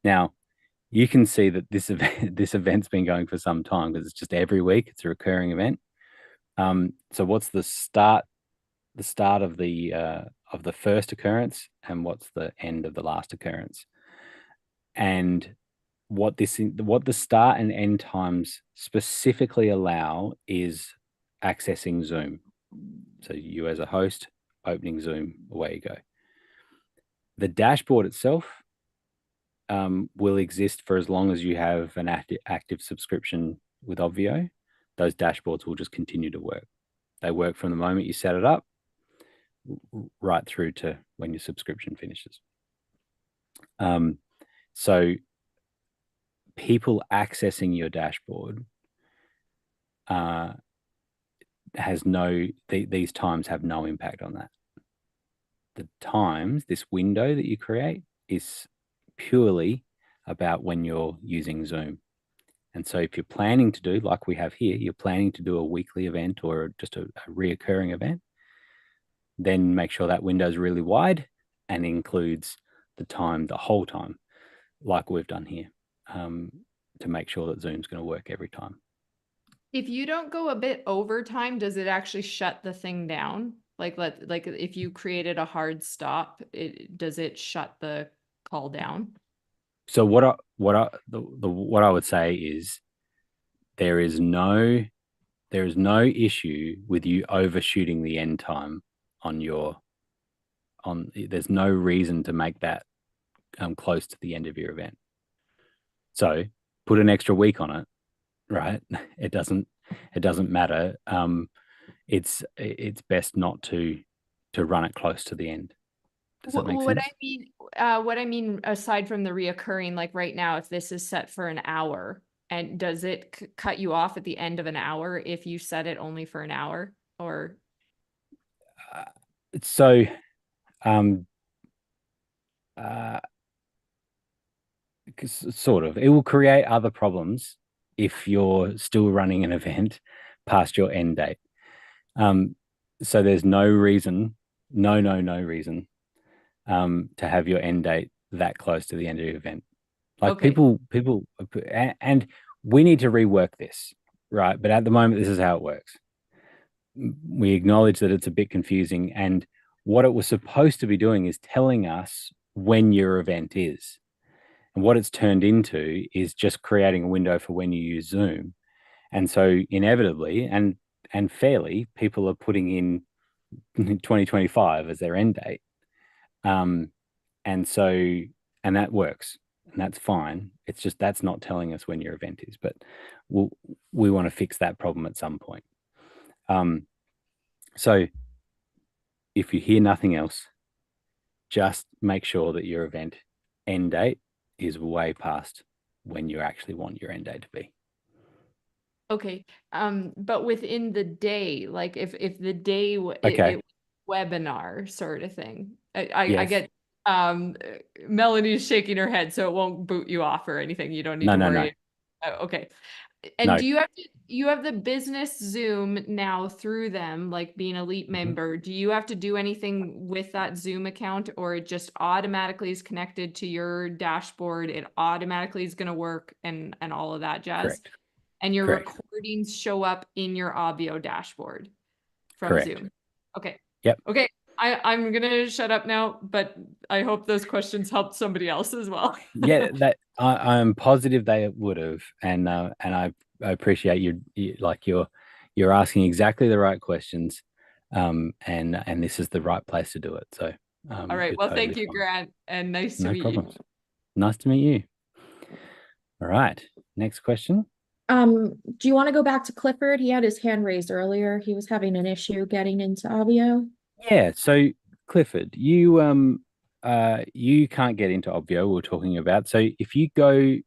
Now, you can see that this event's been going for some time, because it's just every week. It's a recurring event. So what's the start of the first occurrence, and what's the end of the last occurrence? And what the start and end times specifically allow is accessing Zoom. So you as a host, opening Zoom, away you go. The dashboard itself will exist for as long as you have an active subscription with Obvio. Those dashboards will just continue to work. They work from the moment you set it up right through to when your subscription finishes. So people accessing your dashboard these times have no impact on that. The times, this window that you create, is purely about when you're using Zoom. And so if you're planning to do, like we have here, you're planning to do a weekly event or just a reoccurring event, then make sure that window is really wide and includes the whole time, like we've done here, to make sure that Zoom's going to work every time. If you don't go a bit over time, does it actually shut the thing down? Like if you created a hard stop, does it shut the call down? So what I would say is there is no issue with you overshooting the end time there's no reason to make that close to the end of your event. So put an extra week on it, right? It doesn't matter. It's best not to run it close to the end. Does that make sense? What I mean, aside from the reoccurring, like right now, if this is set for an hour, and does it cut you off at the end of an hour if you set it only for an hour, or? So, sort of, it will create other problems if you're still running an event past your end date. So there's no reason, no reason, to have your end date that close to the end of the event. Like Okay. people, and we need to rework this, right? But at the moment, this is how it works. We acknowledge that it's a bit confusing, and what it was supposed to be doing is telling us when your event is. And what it's turned into is just creating a window for when you use Zoom. And so inevitably and fairly, people are putting in 2025 as their end date. And that works, and that's fine. It's just that's not telling us when your event is, but we want to fix that problem at some point. So if you hear nothing else, just make sure that your event end date is way past when you actually want your end date to be. Okay. But within the day, like if the day Okay. webinar sort of thing, I Yes. get Melanie's shaking her head, so it won't boot you off or anything. You don't need to worry. Okay. And No. do you have the business Zoom now through them, like being elite member? Do you have to do anything with that Zoom account, or it just automatically is connected to your dashboard? It automatically is going to work and all of that jazz. Correct. And your Correct. recordings show up in your Obvio dashboard from Correct. Zoom. Okay. Yep. Okay. I'm gonna shut up now, but I hope those questions helped somebody else as well. Yeah, that I'm positive they would have, and I appreciate you're asking exactly the right questions, and this is the right place to do it. So, all right. you're Well, totally thank you, fine. Grant, and nice to No meet problems. you. Nice to meet you. All right, next question. Do you want to go back to Clifford? He had his hand raised earlier. He was having an issue getting into Obvio. Yeah, so Clifford, you can't get into Obvio we're talking about. So if you go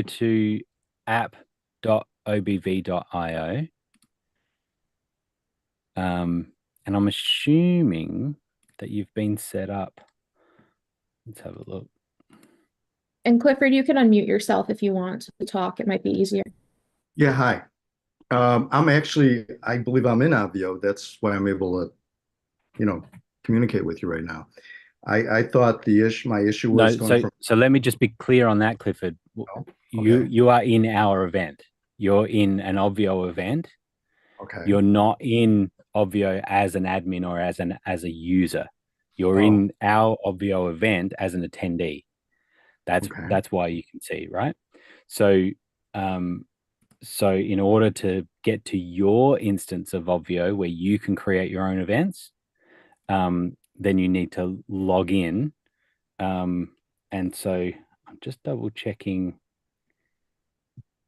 to app.obv.io, and I'm assuming that you've been set up. Let's have a look. And Clifford, you can unmute yourself if you want to talk. It might be easier. Yeah, hi. I believe I'm in Obvio. That's why I'm able to, communicate with you right now. I thought my issue was so let me just be clear on that, Clifford. Okay. You are in our event. You're in an Obvio event. Okay. You're not in Obvio as an admin or as a user. You're in our Obvio event as an attendee. That's why you can see, right? So so in order to get to your instance of Obvio where you can create your own events, then you need to log in. And so I'm just double checking.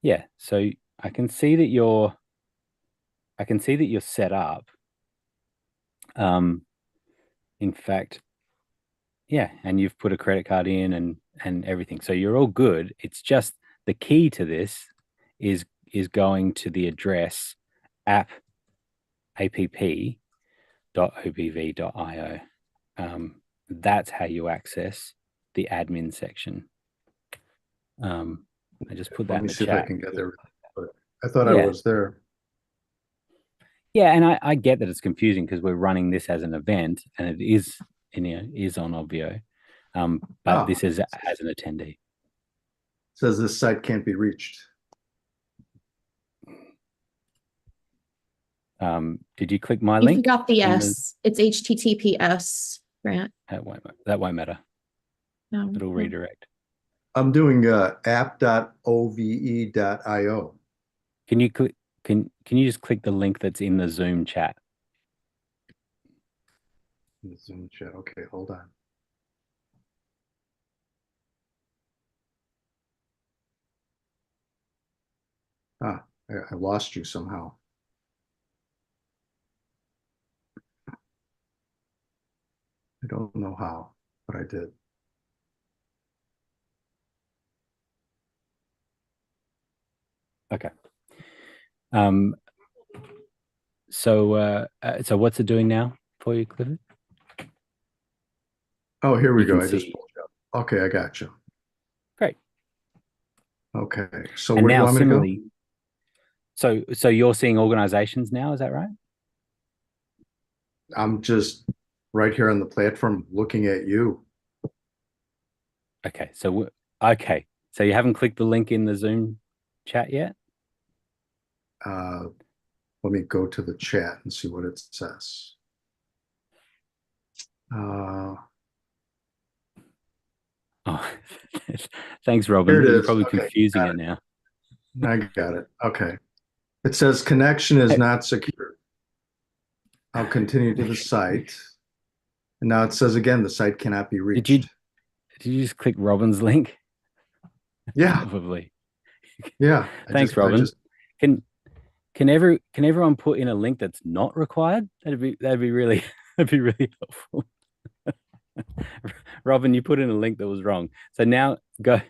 Yeah, so I can see that you're set up. In fact, yeah, and you've put a credit card in and everything. So you're all good. It's just the key to this is going to the address app.obv.io. That's how you access the admin section. I just put that in the chat. Let me see if I can get there. But I thought I was there. Yeah, and I get that it's confusing because we're running this as an event and it is on Obvio, but this is as an attendee. It says this site can't be reached. Did you click my link? You forgot the S. It's HTTPS, Grant. That won't matter. No. It'll redirect. I'm doing app.ove.io. Can you click? Can you just click the link that's in the Zoom chat? The Zoom chat. Okay, hold on. I lost you somehow. I don't know how, but I did. Okay. So what's it doing now for you, Clifford? Oh, here we go. I just pulled it up. Okay, I got you. Great. Okay. So where do you want me to go? So you're seeing organizations now, is that right? I'm just right here on the platform looking at you. Okay. So you haven't clicked the link in the Zoom chat yet? Let me go to the chat and see what it says. Oh, thanks, Robin. Here it You're is. probably Okay, confusing got it now. I got it. Okay. It says connection is not secure. I'll continue to the site. And now it says again, the site cannot be reached. Did you just click Robin's link? Yeah. Probably. Yeah. Thanks, Robin. Can everyone put in a link that's not required? That'd be really that'd be really helpful. Robin, you put in a link that was wrong. So now go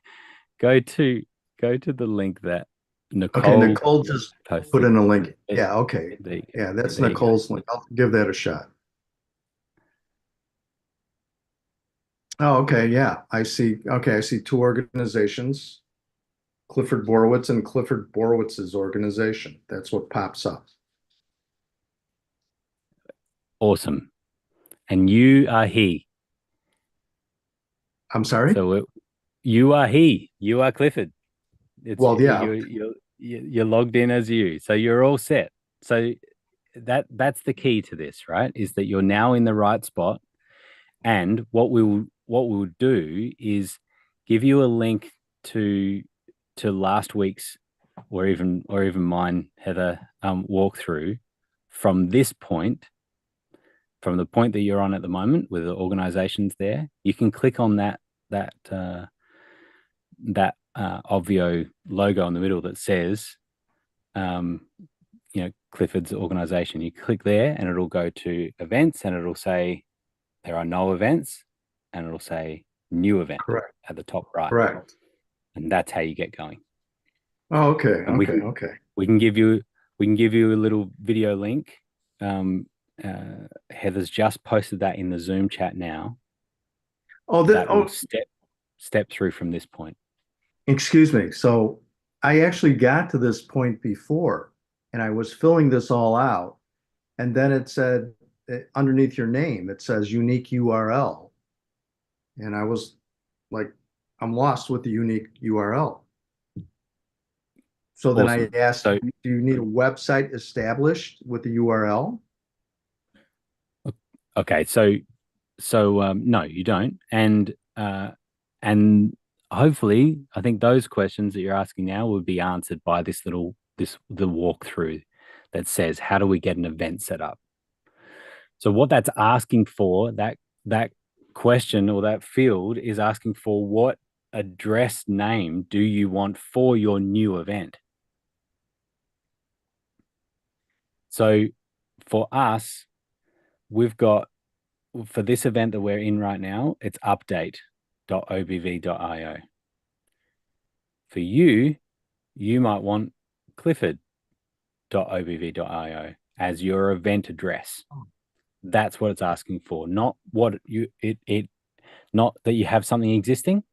to the link that Nicole. Okay, Nicole just posted. put in a link. Yeah, okay. Yeah, that's Nicole's link. I'll give that a shot. Oh, okay, yeah. I see. Okay, I see two organizations, Clifford Borowitz and Clifford Borowitz's organization. That's what pops up. Awesome. And you are he. I'm sorry? So you are he. You are Clifford. Well, yeah. You're logged in as you. So you're all set. So that's the key to this, right? Is that you're now in the right spot. And what we'll do is give you a link to last week's or even mine, Heather, walkthrough from this point, from the point that you're on at the moment with the organizations there. You can click on that Obvio logo in the middle that says Clifford's organization. You click there and it'll go to events and it'll say there are no events, and it'll say new event at the top right. Correct. And that's how you get going. Oh, okay. And okay. We can give you a little video link. Heather's just posted that in the Zoom chat now. Oh, that will step through from this point. Excuse me. So I actually got to this point before, and I was filling this all out, and then it said underneath your name, it says unique URL. And I was like, I'm lost with the unique URL. So then I asked, do you need a website established with the URL? Okay, so no, you don't. And hopefully, I think those questions that you're asking now will be answered by the walkthrough that says, how do we get an event set up? So what that's asking for, that question or that field is asking for what address name do you want for your new event? So for us, we've got, for this event that we're in right now, it's update.obv.io. For you might want clifford.obv.io as your event address. That's what it's asking for, not what not that you have something existing,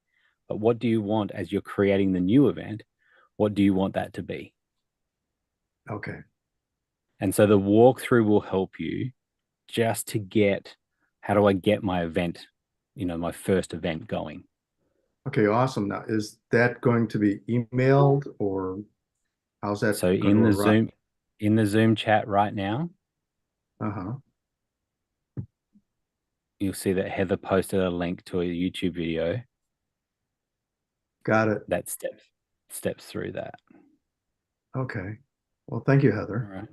but what do you want as you're creating the new event? What do you want that to be? Okay. And so the walkthrough will help you just to get, how do I get my event, my first event going? Okay, awesome. Now, is that going to be emailed or how's that? So in the Zoom chat right now, you'll see that Heather posted a link to a YouTube video. Got it. That steps through that. Okay. Well, thank you, Heather. All right.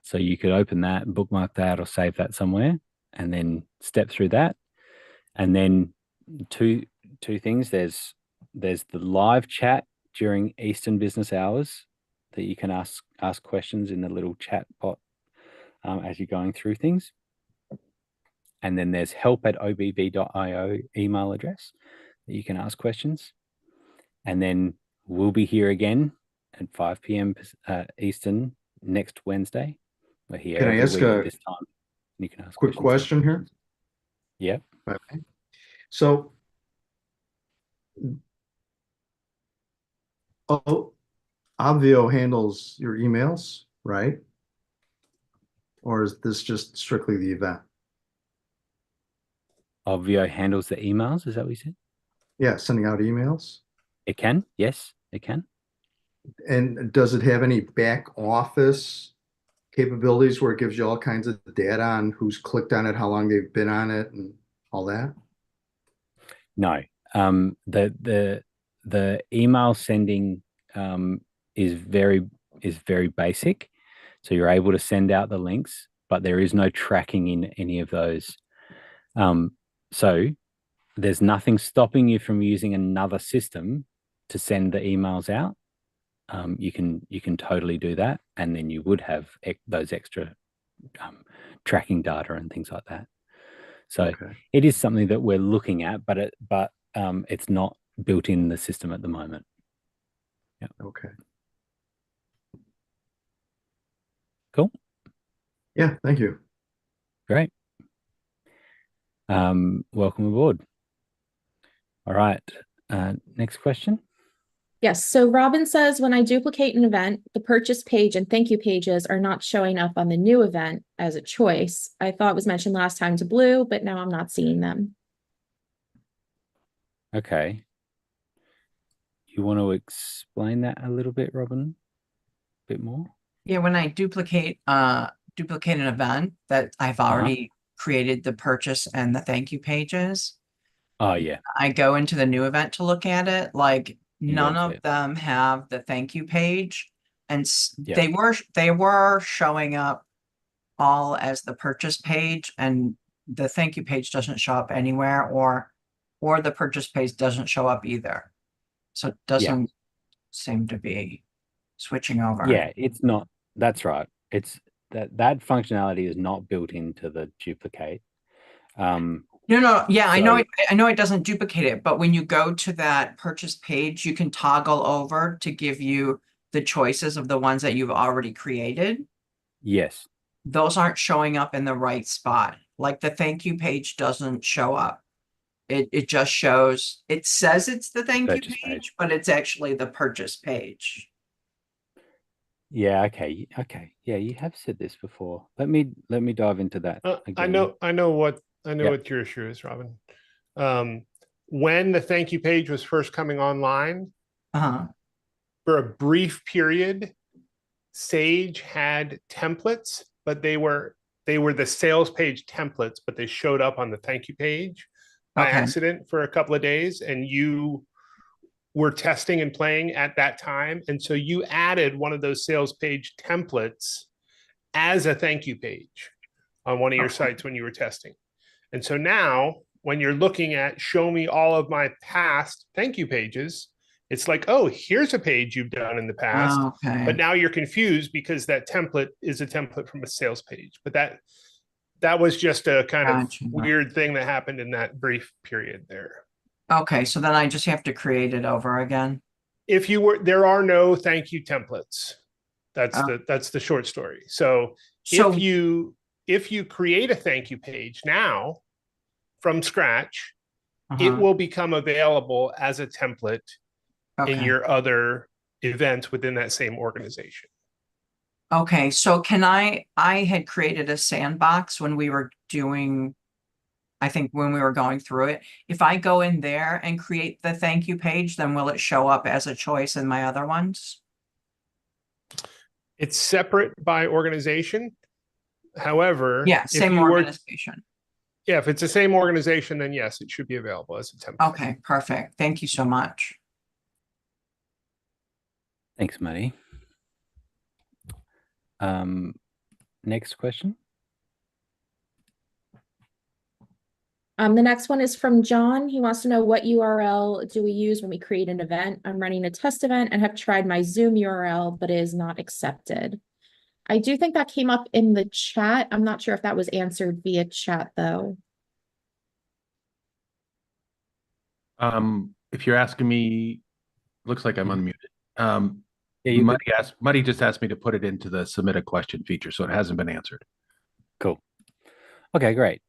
So you could open that, bookmark that, or save that somewhere, and then step through that. And then two things. There's the live chat during Eastern business hours that you can ask questions in the little chat bot as you're going through things. And then there's help@obv.io email address that you can ask questions. And then we'll be here again at 5 p.m. Eastern next Wednesday. We're here every week at this time. You can ask quick question here. Yeah. Okay. So, Obvio handles your emails, right? Or is this just strictly the event? Obvio handles the emails. Is that what you said? Yeah, sending out emails. It can. Yes, it can. And does it have any back office capabilities where it gives you all kinds of data on who's clicked on it, how long they've been on it, and all that? No. The email sending is very basic. So you're able to send out the links, but there is no tracking in any of those. So there's nothing stopping you from using another system to send the emails out. You can totally do that, and then you would have those extra tracking data and things like that. So it is something that we're looking at, but it's not built in the system at the moment. Yeah. Okay. Cool. Yeah. Thank you. Great. Welcome aboard. All right. Next question. Yes. So Robin says, when I duplicate an event, the purchase page and thank you pages are not showing up on the new event as a choice. I thought it was mentioned last time to Blue, but now I'm not seeing them. Okay. You want to explain that a little bit, Robin? A bit more? Yeah, when I duplicate an event that I've already created the purchase and the thank you pages. Oh yeah. I go into the new event to look at it. Like none of them have the thank you page, and they were showing up all as the purchase page, and the thank you page doesn't show up anywhere, or the purchase page doesn't show up either. So it doesn't seem to be switching over. Yeah, it's not. That's right. It's that functionality is not built into the duplicate. No. Yeah, I know it doesn't duplicate it, but when you go to that purchase page, you can toggle over to give you the choices of the ones that you've already created. Yes. Those aren't showing up in the right spot. Like the thank you page doesn't show up. It just shows, it says it's the thank you page, but it's actually the purchase page. Yeah, okay. Yeah, you have said this before. Let me dive into that again. I know what your issue is, Robin. When the thank you page was first coming online, for a brief period, Sage had templates, but they were the sales page templates, but they showed up on the thank you page by accident for a couple of days, and you were testing and playing at that time. And so you added one of those sales page templates as a thank you page on one of your sites when you were testing. And so now when you're looking at show me all of my past thank you pages, it's like, oh, here's a page you've done in the past, but now you're confused because that template is a template from a sales page. But that was just a kind of weird thing that happened in that brief period there. Okay, so then I just have to create it over again. There are no thank you templates. That's the short story. So if you create a thank you page now from scratch, it will become available as a template in your other events within that same organization. Okay, so I had created a sandbox when we were doing, I think when we were going through it. If I go in there and create the thank you page, then will it show up as a choice in my other ones? It's separate by organization. However, same organization. If it's the same organization, then yes, it should be available as a template. Okay, perfect. Thank you so much. Thanks, Maddie. Next question. The next one is from John. He wants to know, what URL do we use when we create an event? I'm running a test event and have tried my Zoom URL, but it is not accepted. I do think that came up in the chat. I'm not sure if that was answered via chat though. If you're asking me, looks like I'm unmuted. Muddy just asked me to put it into the submit a question feature, so it hasn't been answered. Cool. Okay, great.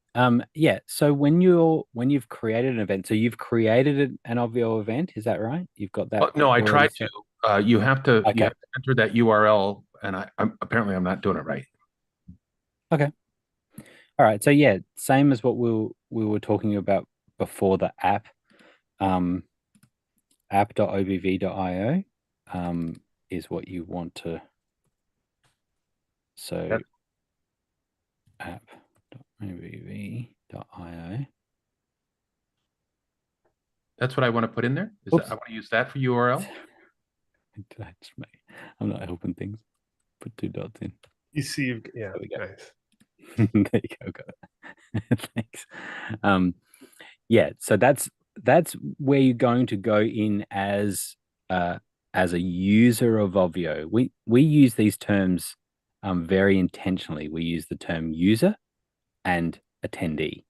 So when you've created an event, so you've created an Obvio event, is that right? You've got that? No, I tried to. You have to enter that URL, and I'm apparently not doing it right. Okay. All right. So yeah, same as what we were talking about before the app. app.obv.io is what you want to. So Yep. app.obv.io. That's what I want to put in there. I want to use that for URL. That's me. I'm not helping things. Put 2 dots in. You see, yeah, there we go. Nice. There you go. Got it. Thanks. Yeah, so that's where you're going to go in as a user of Obvio. We use these terms very intentionally. We use the term user and attendee.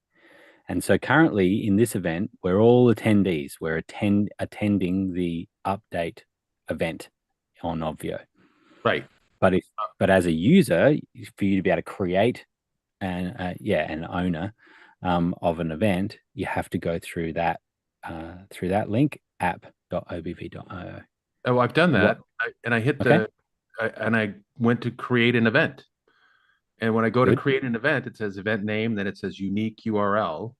And so currently in this event, we're all attendees. We're attending the update event on Obvio. Right. But as a user, for you to be able to create an owner of an event, you have to go through that link, app.obv.io. Oh, I've done that. I hit and I went to create an event. And when I go to create an event, it says event name, then it says unique URL.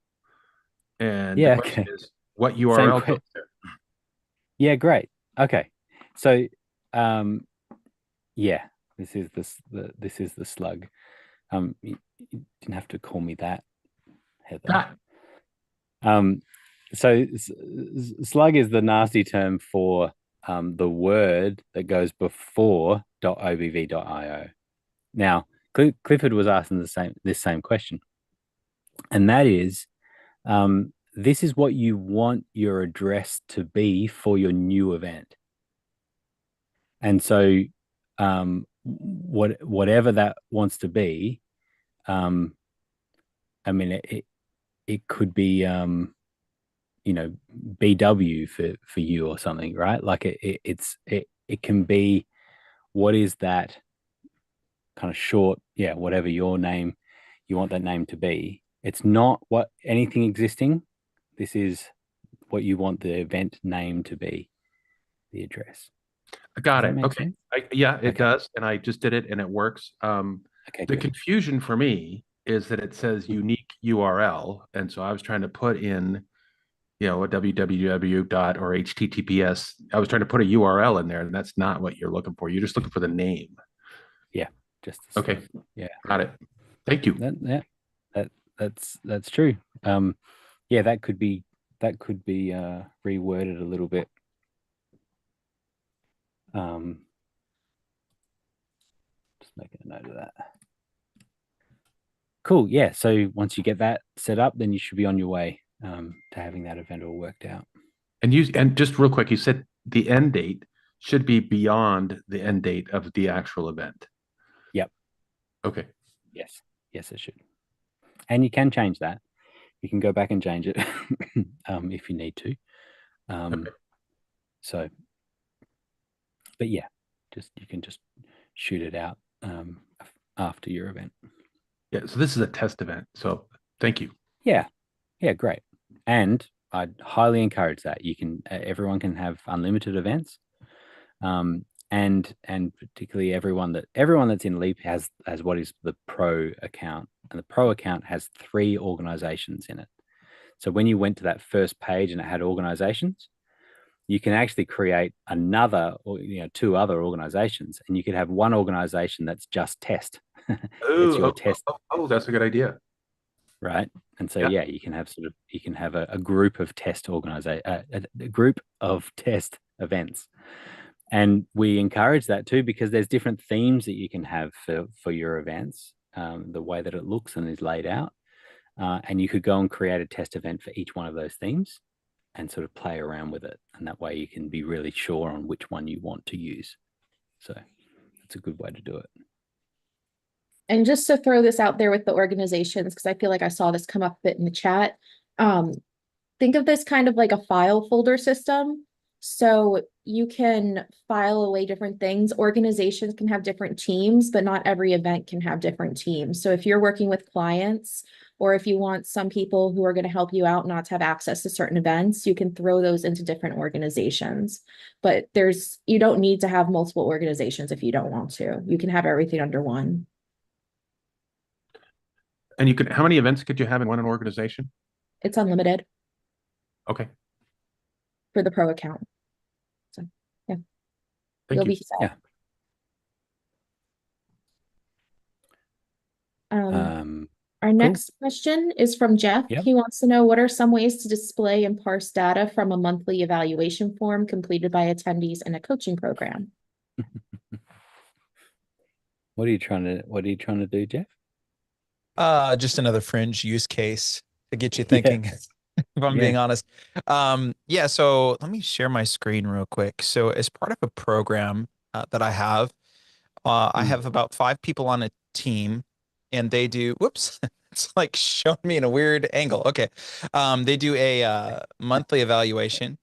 And the question is, what URL goes there? Yeah, great. Okay. So yeah, this is the slug. You didn't have to call me that, Heather. So slug is the nasty term for the word that goes before .obv.io. Now, Clifford was asking this same question, and that is, this is what you want your address to be for your new event. And so, whatever that wants to be, I mean, it could be, BW for you or something, right? Like it can be, what is that kind of short, whatever your name, you want that name to be. It's not what anything existing. This is what you want the event name to be, the address. I got it. Okay. It does. And I just did it and it works. The confusion for me is that it says unique URL. And so I was trying to put in, a www dot or HTTPS. I was trying to put a URL in there, and that's not what you're looking for. You're just looking for the name. Yeah. Just okay. Yeah. Got it. Thank you. That's true. That could be reworded a little bit. Just making a note of that. Cool. Yeah. So once you get that set up, then you should be on your way to having that event all worked out. And just real quick, you said the end date should be beyond the end date of the actual event. Yep. Okay. Yes, it should. And you can change that. You can go back and change it if you need to. So, but yeah, you can just shoot it out after your event. Yeah. So this is a test event. So thank you. Yeah. Great. And I'd highly encourage that. You can, everyone can have unlimited events. And particularly everyone that's in Leap has what is the pro account, and the pro account has 3 organizations in it. So when you went to that first page and it had organizations, you can actually create another, or 2 other organizations, and you could have one organization that's just test. It's your test. That's a good idea. Right. And so you can have a group of test a group of test events. And we encourage that too, because there's different themes that you can have for your events, the way that it looks and is laid out. And you could go and create a test event for each one of those themes and sort of play around with it. And that way you can be really sure on which one you want to use. So it's a good way to do it. And just to throw this out there with the organizations, because I feel like I saw this come up a bit in the chat. Think of this kind of like a file folder system. So you can file away different things. Organizations can have different teams, but not every event can have different teams. So if you're working with clients, or if you want some people who are going to help you out not to have access to certain events, you can throw those into different organizations. But you don't need to have multiple organizations if you don't want to. You can have everything under one. And how many events could you have in one organization? It's unlimited. Okay. For the pro account. You'll be set. Yeah. Our next question is from Jeff. Yep. He wants to know, what are some ways to display and parse data from a monthly evaluation form completed by attendees in a coaching program? What are you trying to do, Jeff? Just another fringe use case to get you thinking, if I'm being honest. Yeah, so let me share my screen real quick. So as part of a program that I have about 5 people on a team, and they do, whoops, it's like showing me in a weird angle. Okay. They do a monthly evaluation.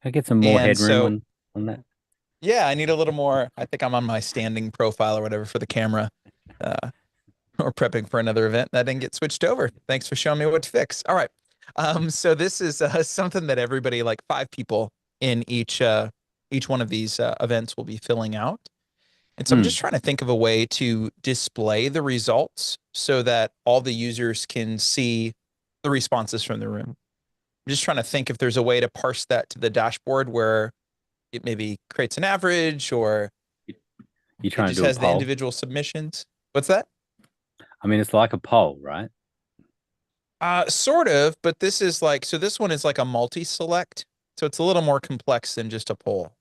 I get some more headroom on that. Yeah, I need a little more. I think I'm on my standing profile or whatever for the camera. Or prepping for another event that didn't get switched over. Thanks for showing me what to fix. All right. So this is something that everybody, like 5 people in each one of these events, will be filling out. And so I'm just trying to think of a way to display the results so that all the users can see the responses from the room. I'm just trying to think if there's a way to parse that to the dashboard where it maybe creates an average, or you trying it to just do has a the poll? individual submissions. What's that? I mean, it's like a poll, right? Sort of, but this is like, so this one is like a multi-select. So it's a little more complex than just a poll.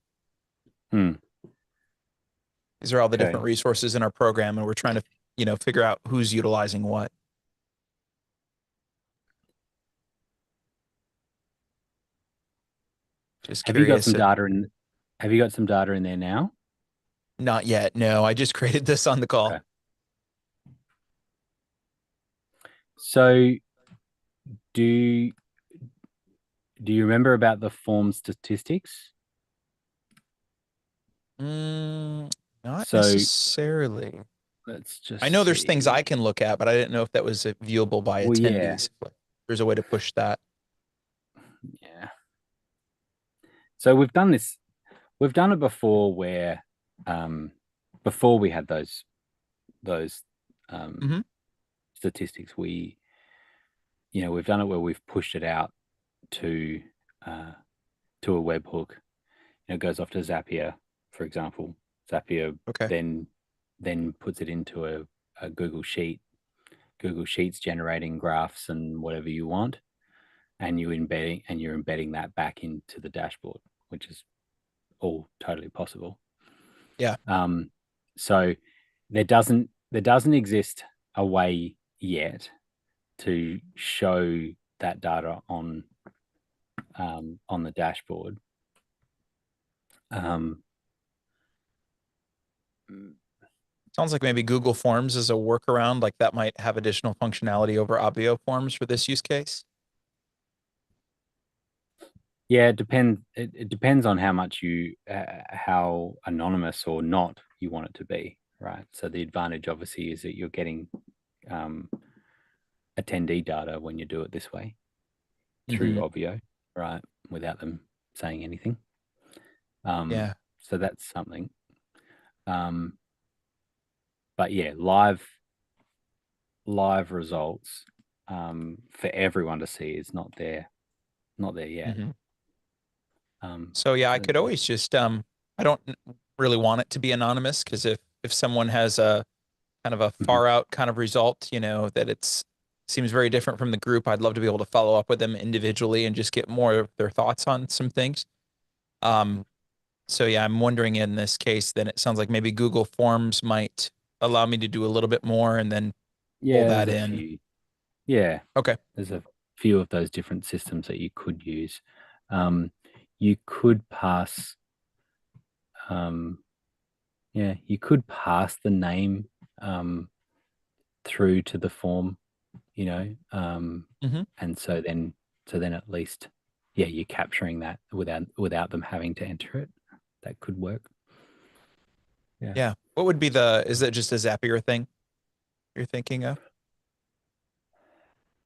These are all the different resources in our program, and we're trying to, figure out who's utilizing what. Just have you got curious some data in? Have you got some data in there now? Not yet. No, I just created this on the call. Okay. So, do you remember about the form statistics? Not necessarily. Let's just. I know there's things I can look at, but I didn't know if that was viewable by attendees. Yeah. There's a way to push that. Yeah. So we've done this. We've done it before, where before we had those statistics, we've done it where we've pushed it out to a webhook. It goes off to Zapier, for example. Zapier then puts it into a Google Sheet. Google Sheets generating graphs and whatever you want, and you're embedding that back into the dashboard, which is all totally possible. Yeah. So there doesn't exist a way yet to show that data on the dashboard. Sounds like maybe Google Forms is a workaround, like that might have additional functionality over Obvio Forms for this use case. Yeah, it depends on how much how anonymous or not you want it to be, right? So the advantage obviously is that you're getting attendee data when you do it this way through Obvio, right? Without them saying anything. So that's something. But yeah, live results for everyone to see is not there yet. So yeah, I could always just I don't really want it to be anonymous, because if someone has a kind of a far out kind of result, that seems very different from the group, I'd love to be able to follow up with them individually and just get more of their thoughts on some things. So yeah, I'm wondering, in this case, then it sounds like maybe Google Forms might allow me to do a little bit more and then pull that in. Yeah. Okay. There's a few of those different systems that you could use. You could pass, you could pass the name through to the form, and so then at least, you're capturing that without them having to enter it. That could work. Yeah. What would be is that just a Zapier thing you're thinking of?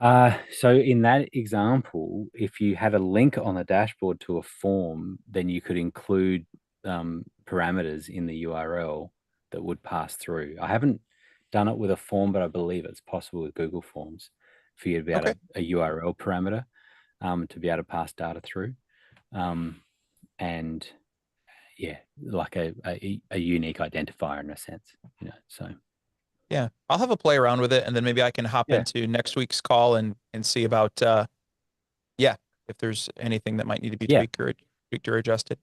So in that example, if you had a link on the dashboard to a form, then you could include parameters in the URL that would pass through. I haven't done it with a form, but I believe it's possible with Google Forms for you to be able to a URL parameter to be able to pass data through. And like a unique identifier in a sense, so. Yeah, I'll have a play around with it, and then maybe I can hop into next week's call and see about if there's anything that might need to be tweaked or adjusted.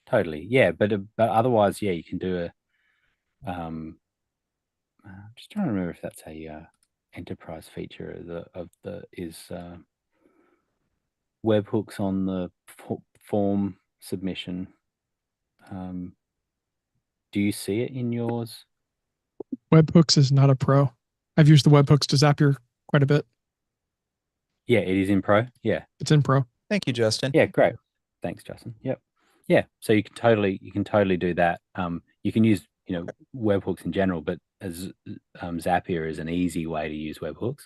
Totally, yeah. But otherwise, you can do I'm just trying to remember if that's a enterprise feature of the webhooks on the form submission. Do you see it in yours? Webhooks is not a pro. I've used the webhooks to Zapier quite a bit. Yeah, it is in Pro. Yeah, it's in Pro. Thank you, Justin. Yeah, great. Thanks, Justin. Yep. Yeah, so you can totally do that. You can use webhooks in general, but as Zapier is an easy way to use webhooks.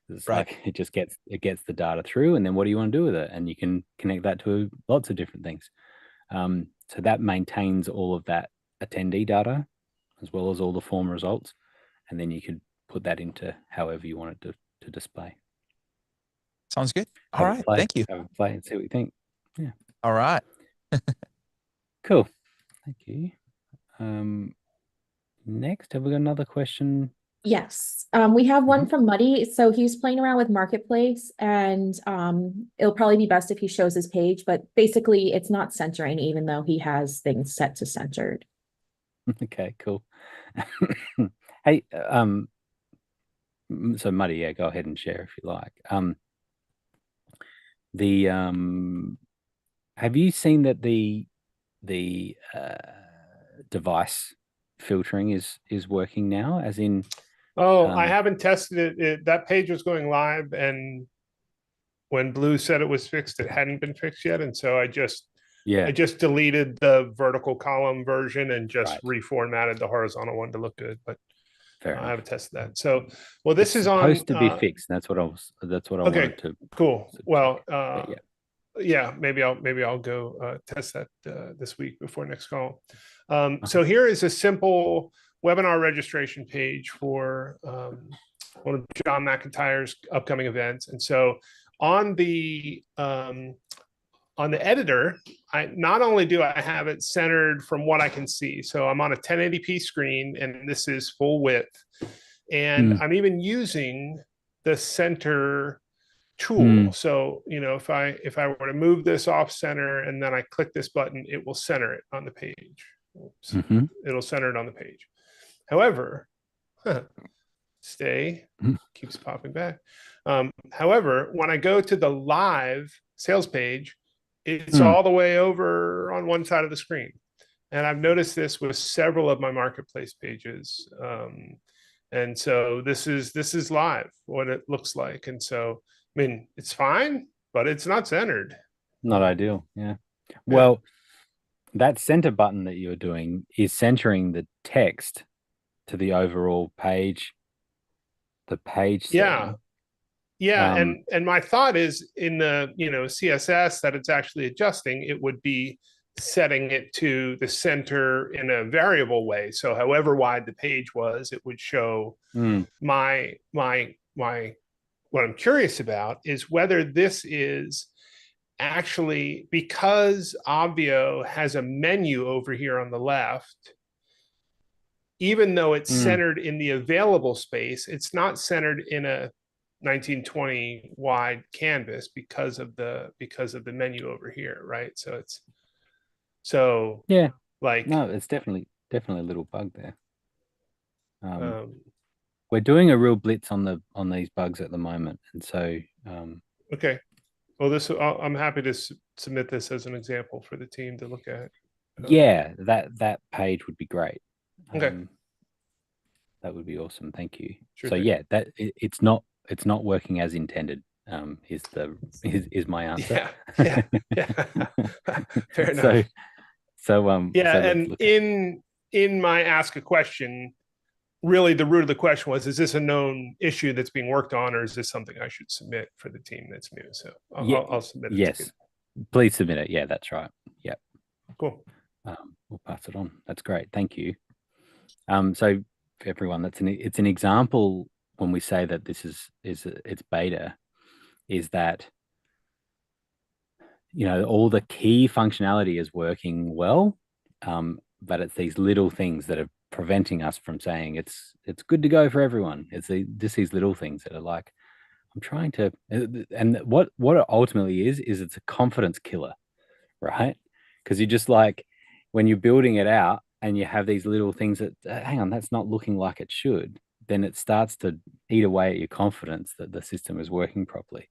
It's like it gets the data through, and then what do you want to do with it? And you can connect that to lots of different things. So that maintains all of that attendee data as well as all the form results, and then you could put that into however you want it to display. Sounds good. All right, thank you. Have a play and see what you think. Yeah. All right. Cool. Thank you. Next, have we got another question? Yes. We have one from Muddy. So he's playing around with Marketplace, and it'll probably be best if he shows his page, but basically it's not centering even though he has things set to centered. Okay, cool. Hey, so Muddy, go ahead and share if you like. Have you seen that the device filtering is working now, as in? I haven't tested it. That page was going live, and when Blue said it was fixed, it hadn't been fixed yet, and so I just deleted the vertical column version and just reformatted the horizontal one to look good. But I haven't tested that. So, well, this is supposed to be fixed. That's what I wanted to. Cool. Well, maybe I'll go test that this week before next call. So here is a simple webinar registration page for one of John McIntyre's upcoming events. And so on the editor, not only do I have it centered from what I can see, so I'm on a 1080p screen, and this is full width, and I'm even using the center tool. So if I were to move this off center and then I click this button, it will center it on the page. It'll center it on the page. However, keeps popping back. However, when I go to the live sales page, it's all the way over on one side of the screen. And I've noticed this with several of my marketplace pages. And so this is live, what it looks like. And so, I mean, it's fine, but it's not centered. Not ideal. Yeah. Well, that center button that you're doing is centering the text to the overall page, the page setting. And my thought is in the CSS that it's actually adjusting, it would be setting it to the center in a variable way. So however wide the page was, it would show my what I'm curious about is whether this is actually, because Obvio has a menu over here on the left, even though it's centered in the available space, it's not centered in a 1920 wide canvas because of the menu over here, right? So no, it's definitely a little bug there. We're doing a real blitz on these bugs at the moment, and so okay. Well, I'm happy to submit this as an example for the team to look at. That page would be great. Okay. That would be awesome. Thank you. Sure so thing. It's not working as intended. Is my answer. Yeah. Fair enough. In my ask a question, really the root of the question was, is this a known issue that's being worked on, or is this something I should submit for the team that's new? So I'll submit it. Yes, please submit it. Yeah, that's right. Yeah. Cool. We'll pass it on. That's great. Thank you. So for everyone, it's an example when we say that this it's beta, is that all the key functionality is working well, but it's these little things that are preventing us from saying it's good to go for everyone. It's just these little things that are like, I'm trying to, and what it ultimately is it's a confidence killer, right? Because you just like, when you're building it out and you have these little things that, hang on, that's not looking like it should, then it starts to eat away at your confidence that the system is working properly.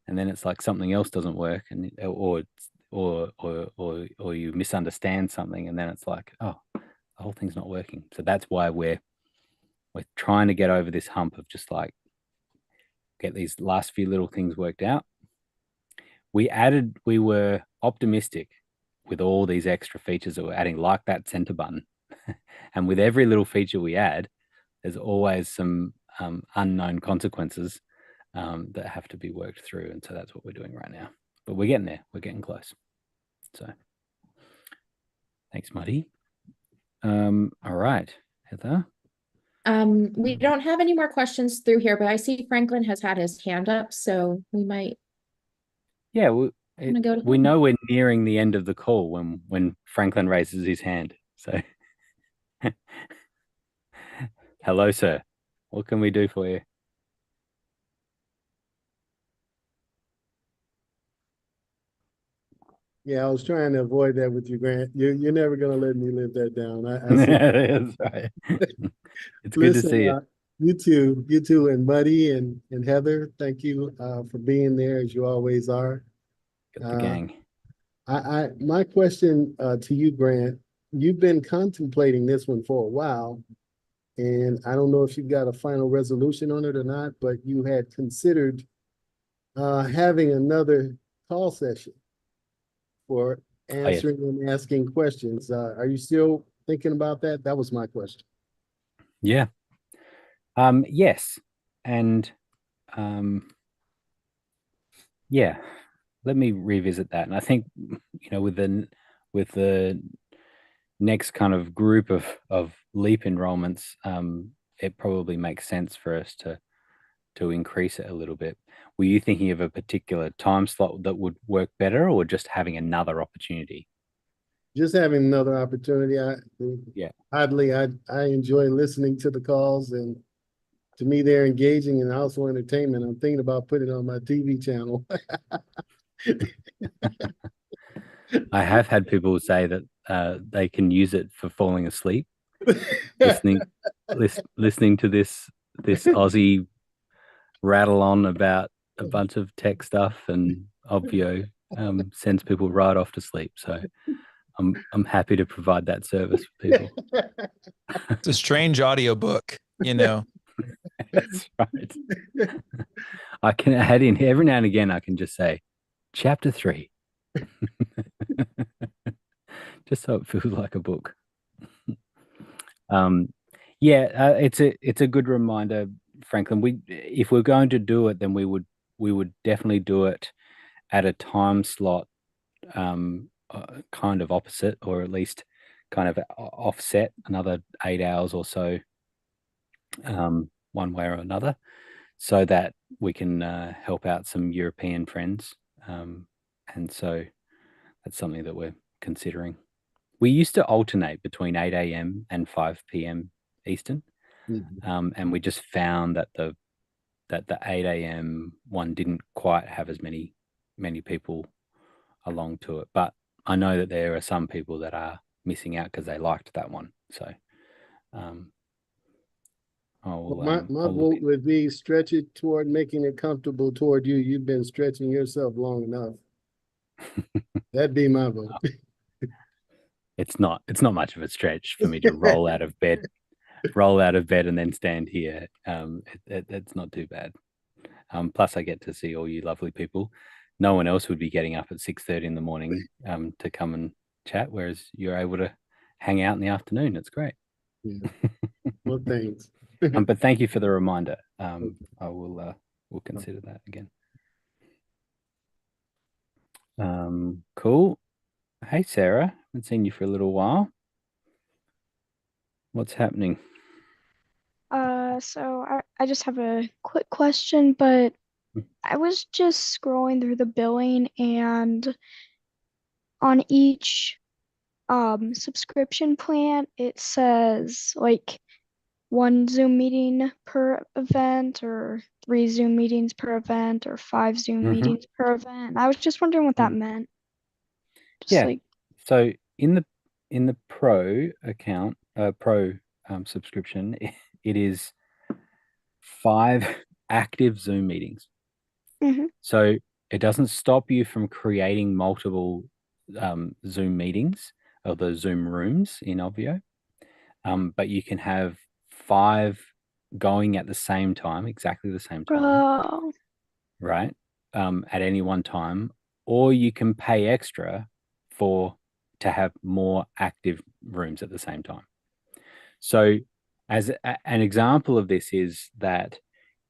And then it's like something else doesn't work, and or you misunderstand something, and then it's like, oh, the whole thing's not working. So that's why we're trying to get over this hump of just like get these last few little things worked out. We were optimistic with all these extra features that we're adding, like that center button. And with every little feature we add, there's always some unknown consequences that have to be worked through. And so that's what we're doing right now. But we're getting there. We're getting close. So thanks, Muddy. All right, Heather. We don't have any more questions through here, but I see Franklin has had his hand up, so we might. Yeah, we know we're nearing the end of the call when Franklin raises his hand. So, hello, sir. What can we do for you? Yeah, I was trying to avoid that with you, Grant. You're never going to let me live that down. I see. That's right. It's good to see you. You too, and Buddy and Heather. Thank you for being there as you always are. Got the gang. My question to you, Grant. You've been contemplating this one for a while, and I don't know if you've got a final resolution on it or not, but you had considered having another call session for answering and asking questions. Are you still thinking about that? That was my question. Yeah. Yes. And yeah, let me revisit that. And I think, with the next kind of group of LEAP enrollments, it probably makes sense for us to increase it a little bit. Were you thinking of a particular time slot that would work better, or just having another opportunity? Just having another opportunity. Oddly, I enjoy listening to the calls, and to me, they're engaging and also entertainment. I'm thinking about putting it on my TV channel. I have had people say that they can use it for falling asleep, listening to this Aussie rattle on about a bunch of tech stuff, and Obvio sends people right off to sleep. So I'm happy to provide that service for people. It's a strange audio book, That's right. I can add in every now and again. I can just say, chapter 3, just so it feels like a book. It's a good reminder, Franklin. If we're going to do it, then we would definitely do it at a time slot kind of opposite, or at least kind of offset another 8 hours or so, one way or another, so that we can help out some European friends. And so that's something that we're considering. We used to alternate between 8 a.m. and 5 p.m. Eastern. Mm-hmm. And we just found that the 8 a.m. one didn't quite have as many people along to it. But I know that there are some people that are missing out because they liked that one. So my vote would be stretch it toward making it comfortable toward you. You've been stretching yourself long enough. That'd be my vote. It's not much of a stretch for me to roll out of bed and then stand here. It's not too bad. Plus I get to see all you lovely people. No one else would be getting up at 6:30 in the morning to come and chat, whereas you're able to hang out in the afternoon. It's great. Yeah. Well, thanks. But thank you for the reminder. I will we'll consider that again. Cool. Hey, Sarah. Haven't seen you for a little while. What's happening? So I just have a quick question, but I was just scrolling through the billing, and on each subscription plan, it says like 1 Zoom meeting per event, or 3 Zoom meetings per event, or 5 Zoom meetings per event. I was just wondering what that meant. Just like, so in the pro account, pro subscription, it is 5 active Zoom meetings. So it doesn't stop you from creating multiple Zoom meetings or the Zoom rooms in Obvio, but you can have 5 going at the same time, exactly the same time, right? At any one time, or you can pay extra to have more active rooms at the same time. So, as an example of this is that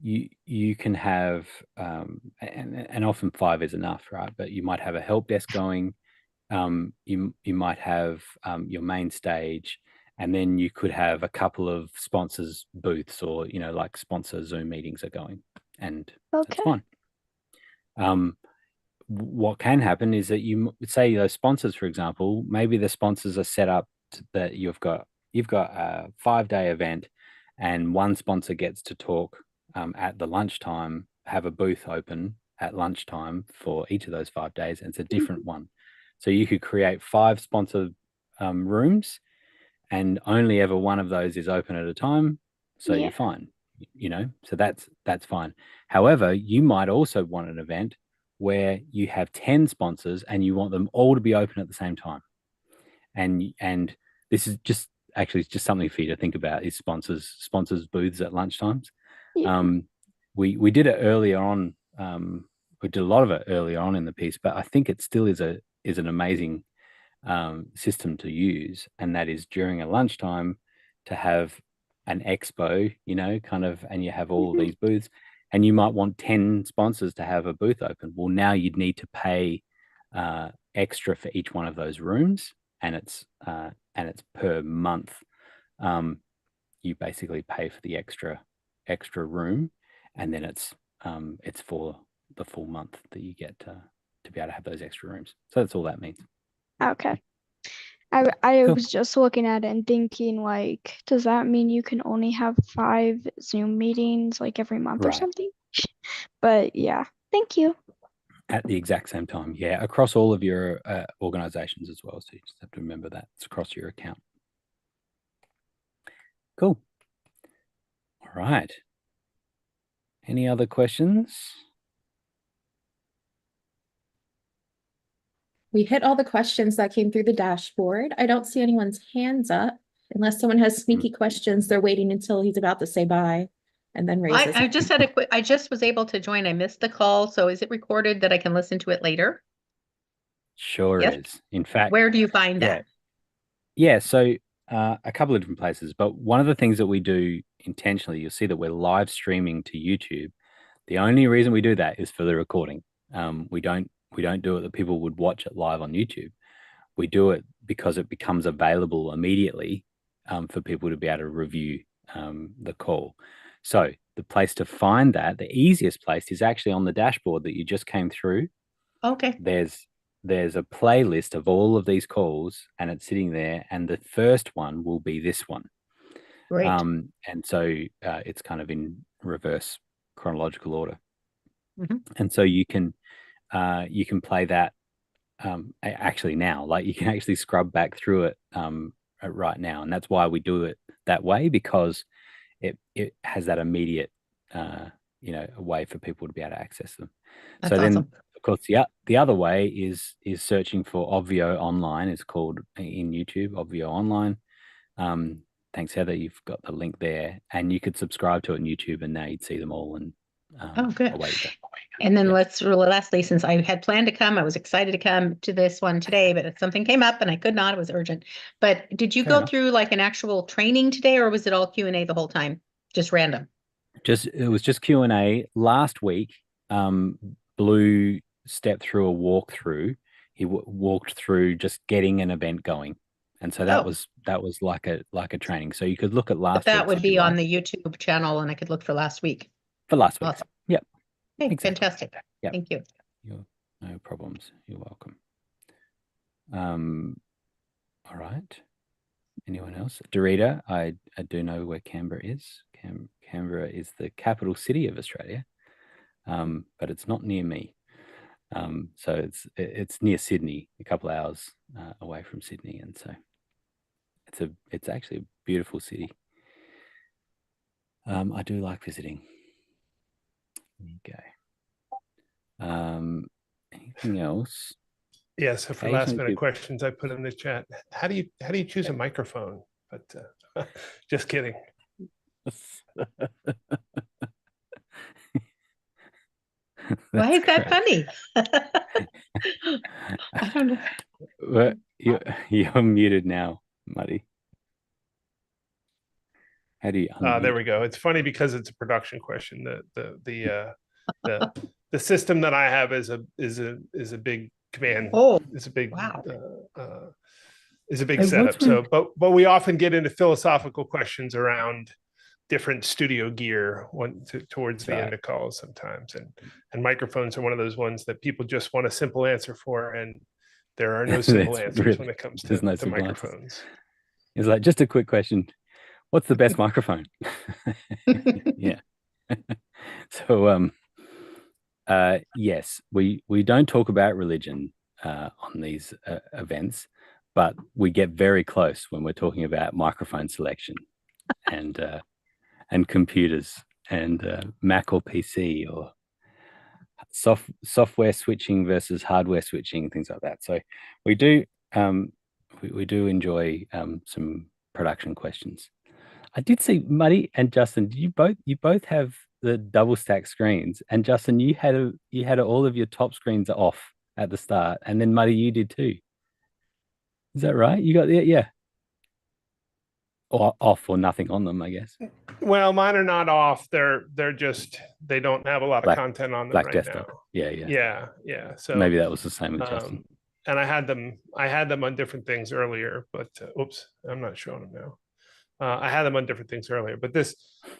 you can have and often 5 is enough, right? But you might have a help desk going. You might have your main stage, and then you could have a couple of sponsors booths, or like sponsor Zoom meetings are going, and that's fine. What can happen is that you say those sponsors, for example, maybe the sponsors are set up that you've got a 5-day event, and one sponsor gets to talk at the lunchtime, have a booth open at lunchtime for each of those 5 days, and it's a different one. So you could create 5 sponsored rooms, and only ever one of those is open at a time. So you're fine, so that's fine. However, you might also want an event where you have 10 sponsors and you want them all to be open at the same time. And this is just something for you to think about, is sponsors booths at lunchtimes. We did it earlier on. We did a lot of it earlier on in the piece, but I think it still is an amazing system to use, and that is during a lunchtime to have an expo, and you have all of these booths, and you might want 10 sponsors to have a booth open. Well, now you'd need to pay extra for each one of those rooms, and it's per month. You basically pay for the extra room, and then it's for the full month that you get to be able to have those extra rooms. So that's all that means. Okay. I was just looking at it and thinking, like, does that mean you can only have 5 Zoom meetings like every month or something? But yeah, thank you. At the exact same time, yeah, across all of your organizations as well. So you just have to remember that it's across your account. Cool. All right. Any other questions? We hit all the questions that came through the dashboard. I don't see anyone's hands up. Unless someone has sneaky questions, they're waiting until he's about to say bye and then raise his I just had I just was able to join. I missed the call. So is it recorded that I can listen to it later? Sure is. In fact, where do you find that? Yeah, so a couple of different places, but one of the things that we do intentionally, you'll see that we're live streaming to YouTube. The only reason we do that is for the recording. We don't do it that people would watch it live on YouTube. We do it because it becomes available immediately for people to be able to review the call. So the place to find that, the easiest place, is actually on the dashboard that you just came through. Okay. There's a playlist of all of these calls, and it's sitting there, and the first one will be this one. Great. And so it's kind of in reverse chronological order. And so you can play that actually now, like you can actually scrub back through it right now, and that's why we do it that way, because it has that immediate a way for people to be able to access them. That's so then awesome. Of course the other way is searching for Obvio Online. It's called in YouTube, Obvio Online. Thanks, Heather, you've got the link there, and you could subscribe to it on YouTube, and now you'd see them all, and good. away you go. And then lastly, since I had planned to come, I was excited to come to this one today, but something came up and I could not. It was urgent. But did you go through like an actual training today, or was it all Q&A the whole time? Just random? It was just Q&A. Last week, Blue stepped through a walkthrough. He walked through just getting an event going, and so that was like a training. So you could look at last. But that would be on the YouTube channel, and I could look for last week. For last week, awesome. Yep. Okay, Exactly. fantastic. Yep. Thank you. No problems. You're welcome. All right. Anyone else? Dorita, I do know where Canberra is. Canberra is the capital city of Australia, but it's not near me. So it's near Sydney, a couple hours away from Sydney, and so it's actually a beautiful city. I do like visiting. There you go. Anything else? Yeah, so for last minute questions, I put in the chat. How do you choose a microphone? But just kidding. Why is that funny? I don't know. Well, you're muted now, Muddy. How do you unmute? There we go. It's funny because it's a production question. The system that I have is a big command. Oh, it's a big wow. Is a big setup. So, but we often get into philosophical questions around different studio gear towards the end of calls sometimes, and microphones are one of those ones that people just want a simple answer for, and there are no simple answers when it comes to microphones. It's like, just a quick question. What's the best microphone? Yeah. So, yes, we don't talk about religion on these events, but we get very close when we're talking about microphone selection and computers and Mac or PC or software switching versus hardware switching, things like that. So we do enjoy some production questions. I did see Muddy and Justin. You both have the double stack screens, and Justin, you had all of your top screens off at the start, and then Muddy, you did too. Is that right? You got yeah, or off or nothing on them, I guess. Well, mine are not off. They're just, they don't have a lot of content on them right desktop. now. Yeah. So maybe that was the same with Justin. And I had them on different things earlier, but oops, I'm not showing them now. I had them on different things earlier, but this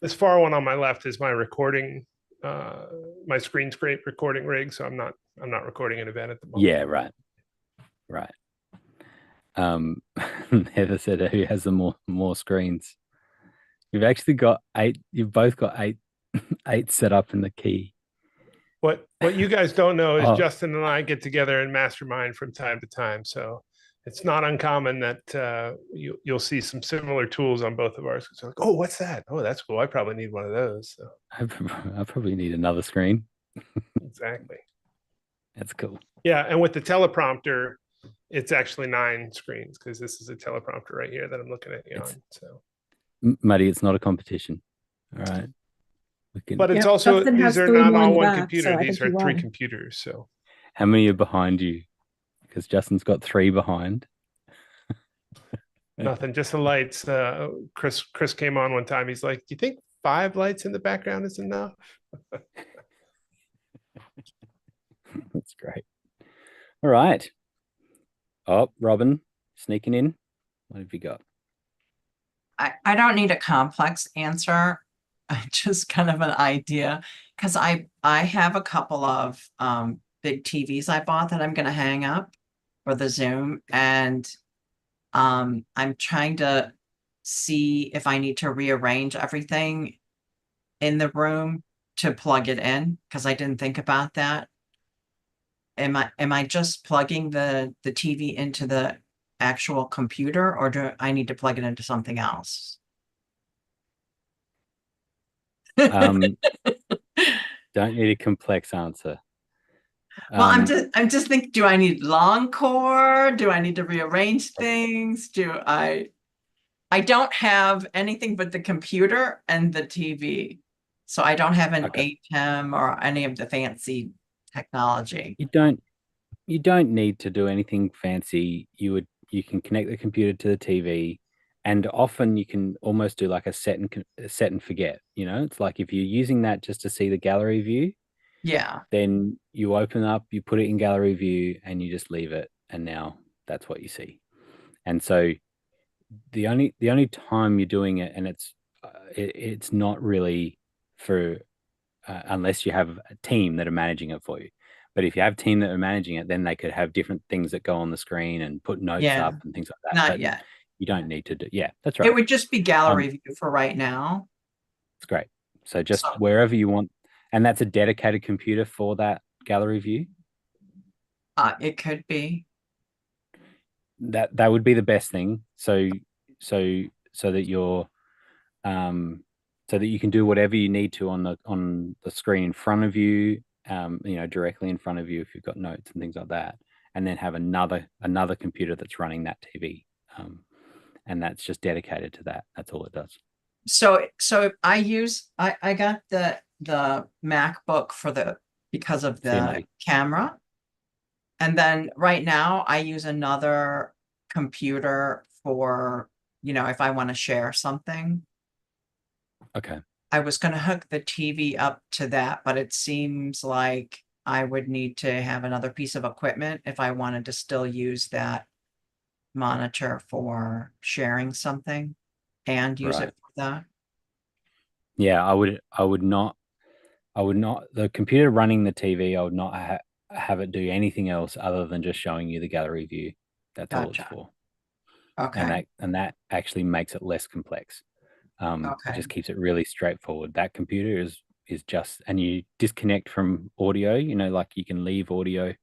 far one on my left is my recording, my screen scrape recording rig. So I'm not recording an event at the moment. Yeah, right. Heather said who has the more screens. You've actually got 8. You've both got eight set up in the key. What you guys don't know is Justin and I get together and mastermind from time to time. So it's not uncommon that you'll see some similar tools on both of ours. It's like, oh, what's that? Oh, that's cool. I probably need one of those. So. I probably need another screen. Exactly. That's cool. Yeah, and with the teleprompter, it's actually 9 screens because this is a teleprompter right here that I'm looking at you on. So, Muddy, it's not a competition. All right. But it's also, these are not all one computer. These are 3 computers. So how many are behind you? Because Justin's got 3 behind. Nothing, just the lights. Chris came on one time. He's like, do you think 5 lights in the background is enough? That's great. All right. Oh, Robin, sneaking in. What have you got? I don't need a complex answer. I just kind of an idea, because I have a couple of big TVs I bought that I'm going to hang up for the Zoom, and I'm trying to see if I need to rearrange everything in the room to plug it in, because I didn't think about that. Am I just plugging the TV into the actual computer, or do I need to plug it into something else? Don't need a complex answer. Well, I'm just thinking, do I need long cord? Do I need to rearrange things? I don't have anything but the computer and the TV. So I don't have an ATEM or any of the fancy technology. You don't need to do anything fancy. You can connect the computer to the TV, and often you can almost do like a set and forget. You know, it's like if you're using that just to see the gallery view, yeah, then you open up, you put it in gallery view, and you just leave it, and now that's what you see. And so the only time you're doing it, and it's not really for unless you have a team that are managing it for you. But if you have a team that are managing it, then they could have different things that go on the screen and put notes up and things like that. Not but yet. You don't need to do. Yeah, that's right. It would just be gallery view for right now. It's great. So just wherever you want, and that's a dedicated computer for that gallery view. It could be. That would be the best thing. So that you're so that you can do whatever you need to on the screen in front of you, directly in front of you if you've got notes and things like that, and then have another computer that's running that TV, and that's just dedicated to that. That's all it does. So I got the MacBook because of the camera. And then right now I use another computer for, if I want to share something. Okay. I was going to hook the TV up to that, but it seems like I would need to have another piece of equipment if I wanted to still use that monitor for sharing something and use it for that. Yeah, I would not, the computer running the TV, I would not have it do anything else other than just showing you the gallery view. That's all it's for. Okay. And that actually makes it less complex. It just keeps it really straightforward. That computer is just, and you disconnect from audio, like you can leave audio.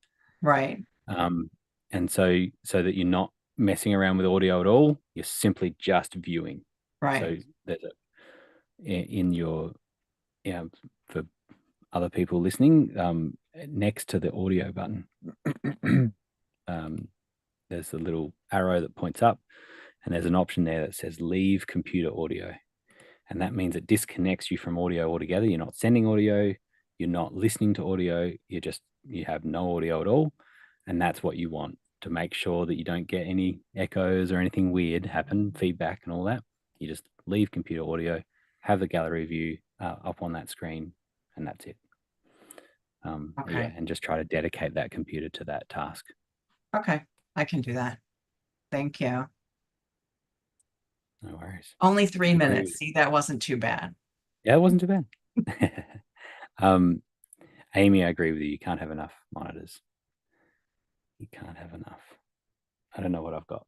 Right. And so that you're not messing around with audio at all, you're simply just viewing. Right. So there's in your, for other people listening, next to the audio button, there's a little arrow that points up, and there's an option there that says leave computer audio. And that means it disconnects you from audio altogether. You're not sending audio, you're not listening to audio, you have no audio at all. And that's what you want, to make sure that you don't get any echoes or anything weird happen, feedback and all that. You just leave computer audio, have the gallery view up on that screen, and that's it. Yeah, and just try to dedicate that computer to that task. Okay, I can do that. Thank you. No worries. Only 3 minutes. See, that wasn't too bad. Yeah, it wasn't too bad. Amy, I agree with you. You can't have enough monitors. You can't have enough. I don't know what I've got.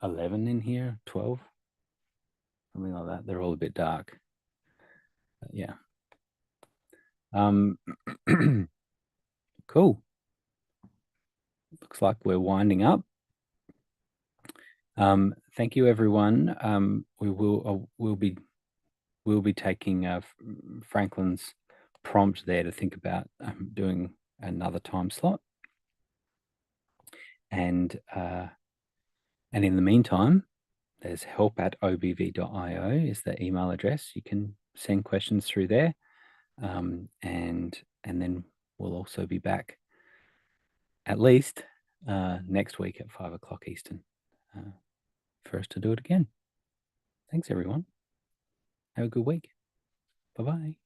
11 in here, 12, something like that. They're all a bit dark. But yeah. Cool. Looks like we're winding up. Thank you, everyone. We'll be taking Franklin's prompt there to think about doing another time slot. And in the meantime, there's help@obv.io is the email address. You can send questions through there. And then we'll also be back at least next week at 5 o'clock Eastern for us to do it again. Thanks, everyone. Have a good week. Bye-bye.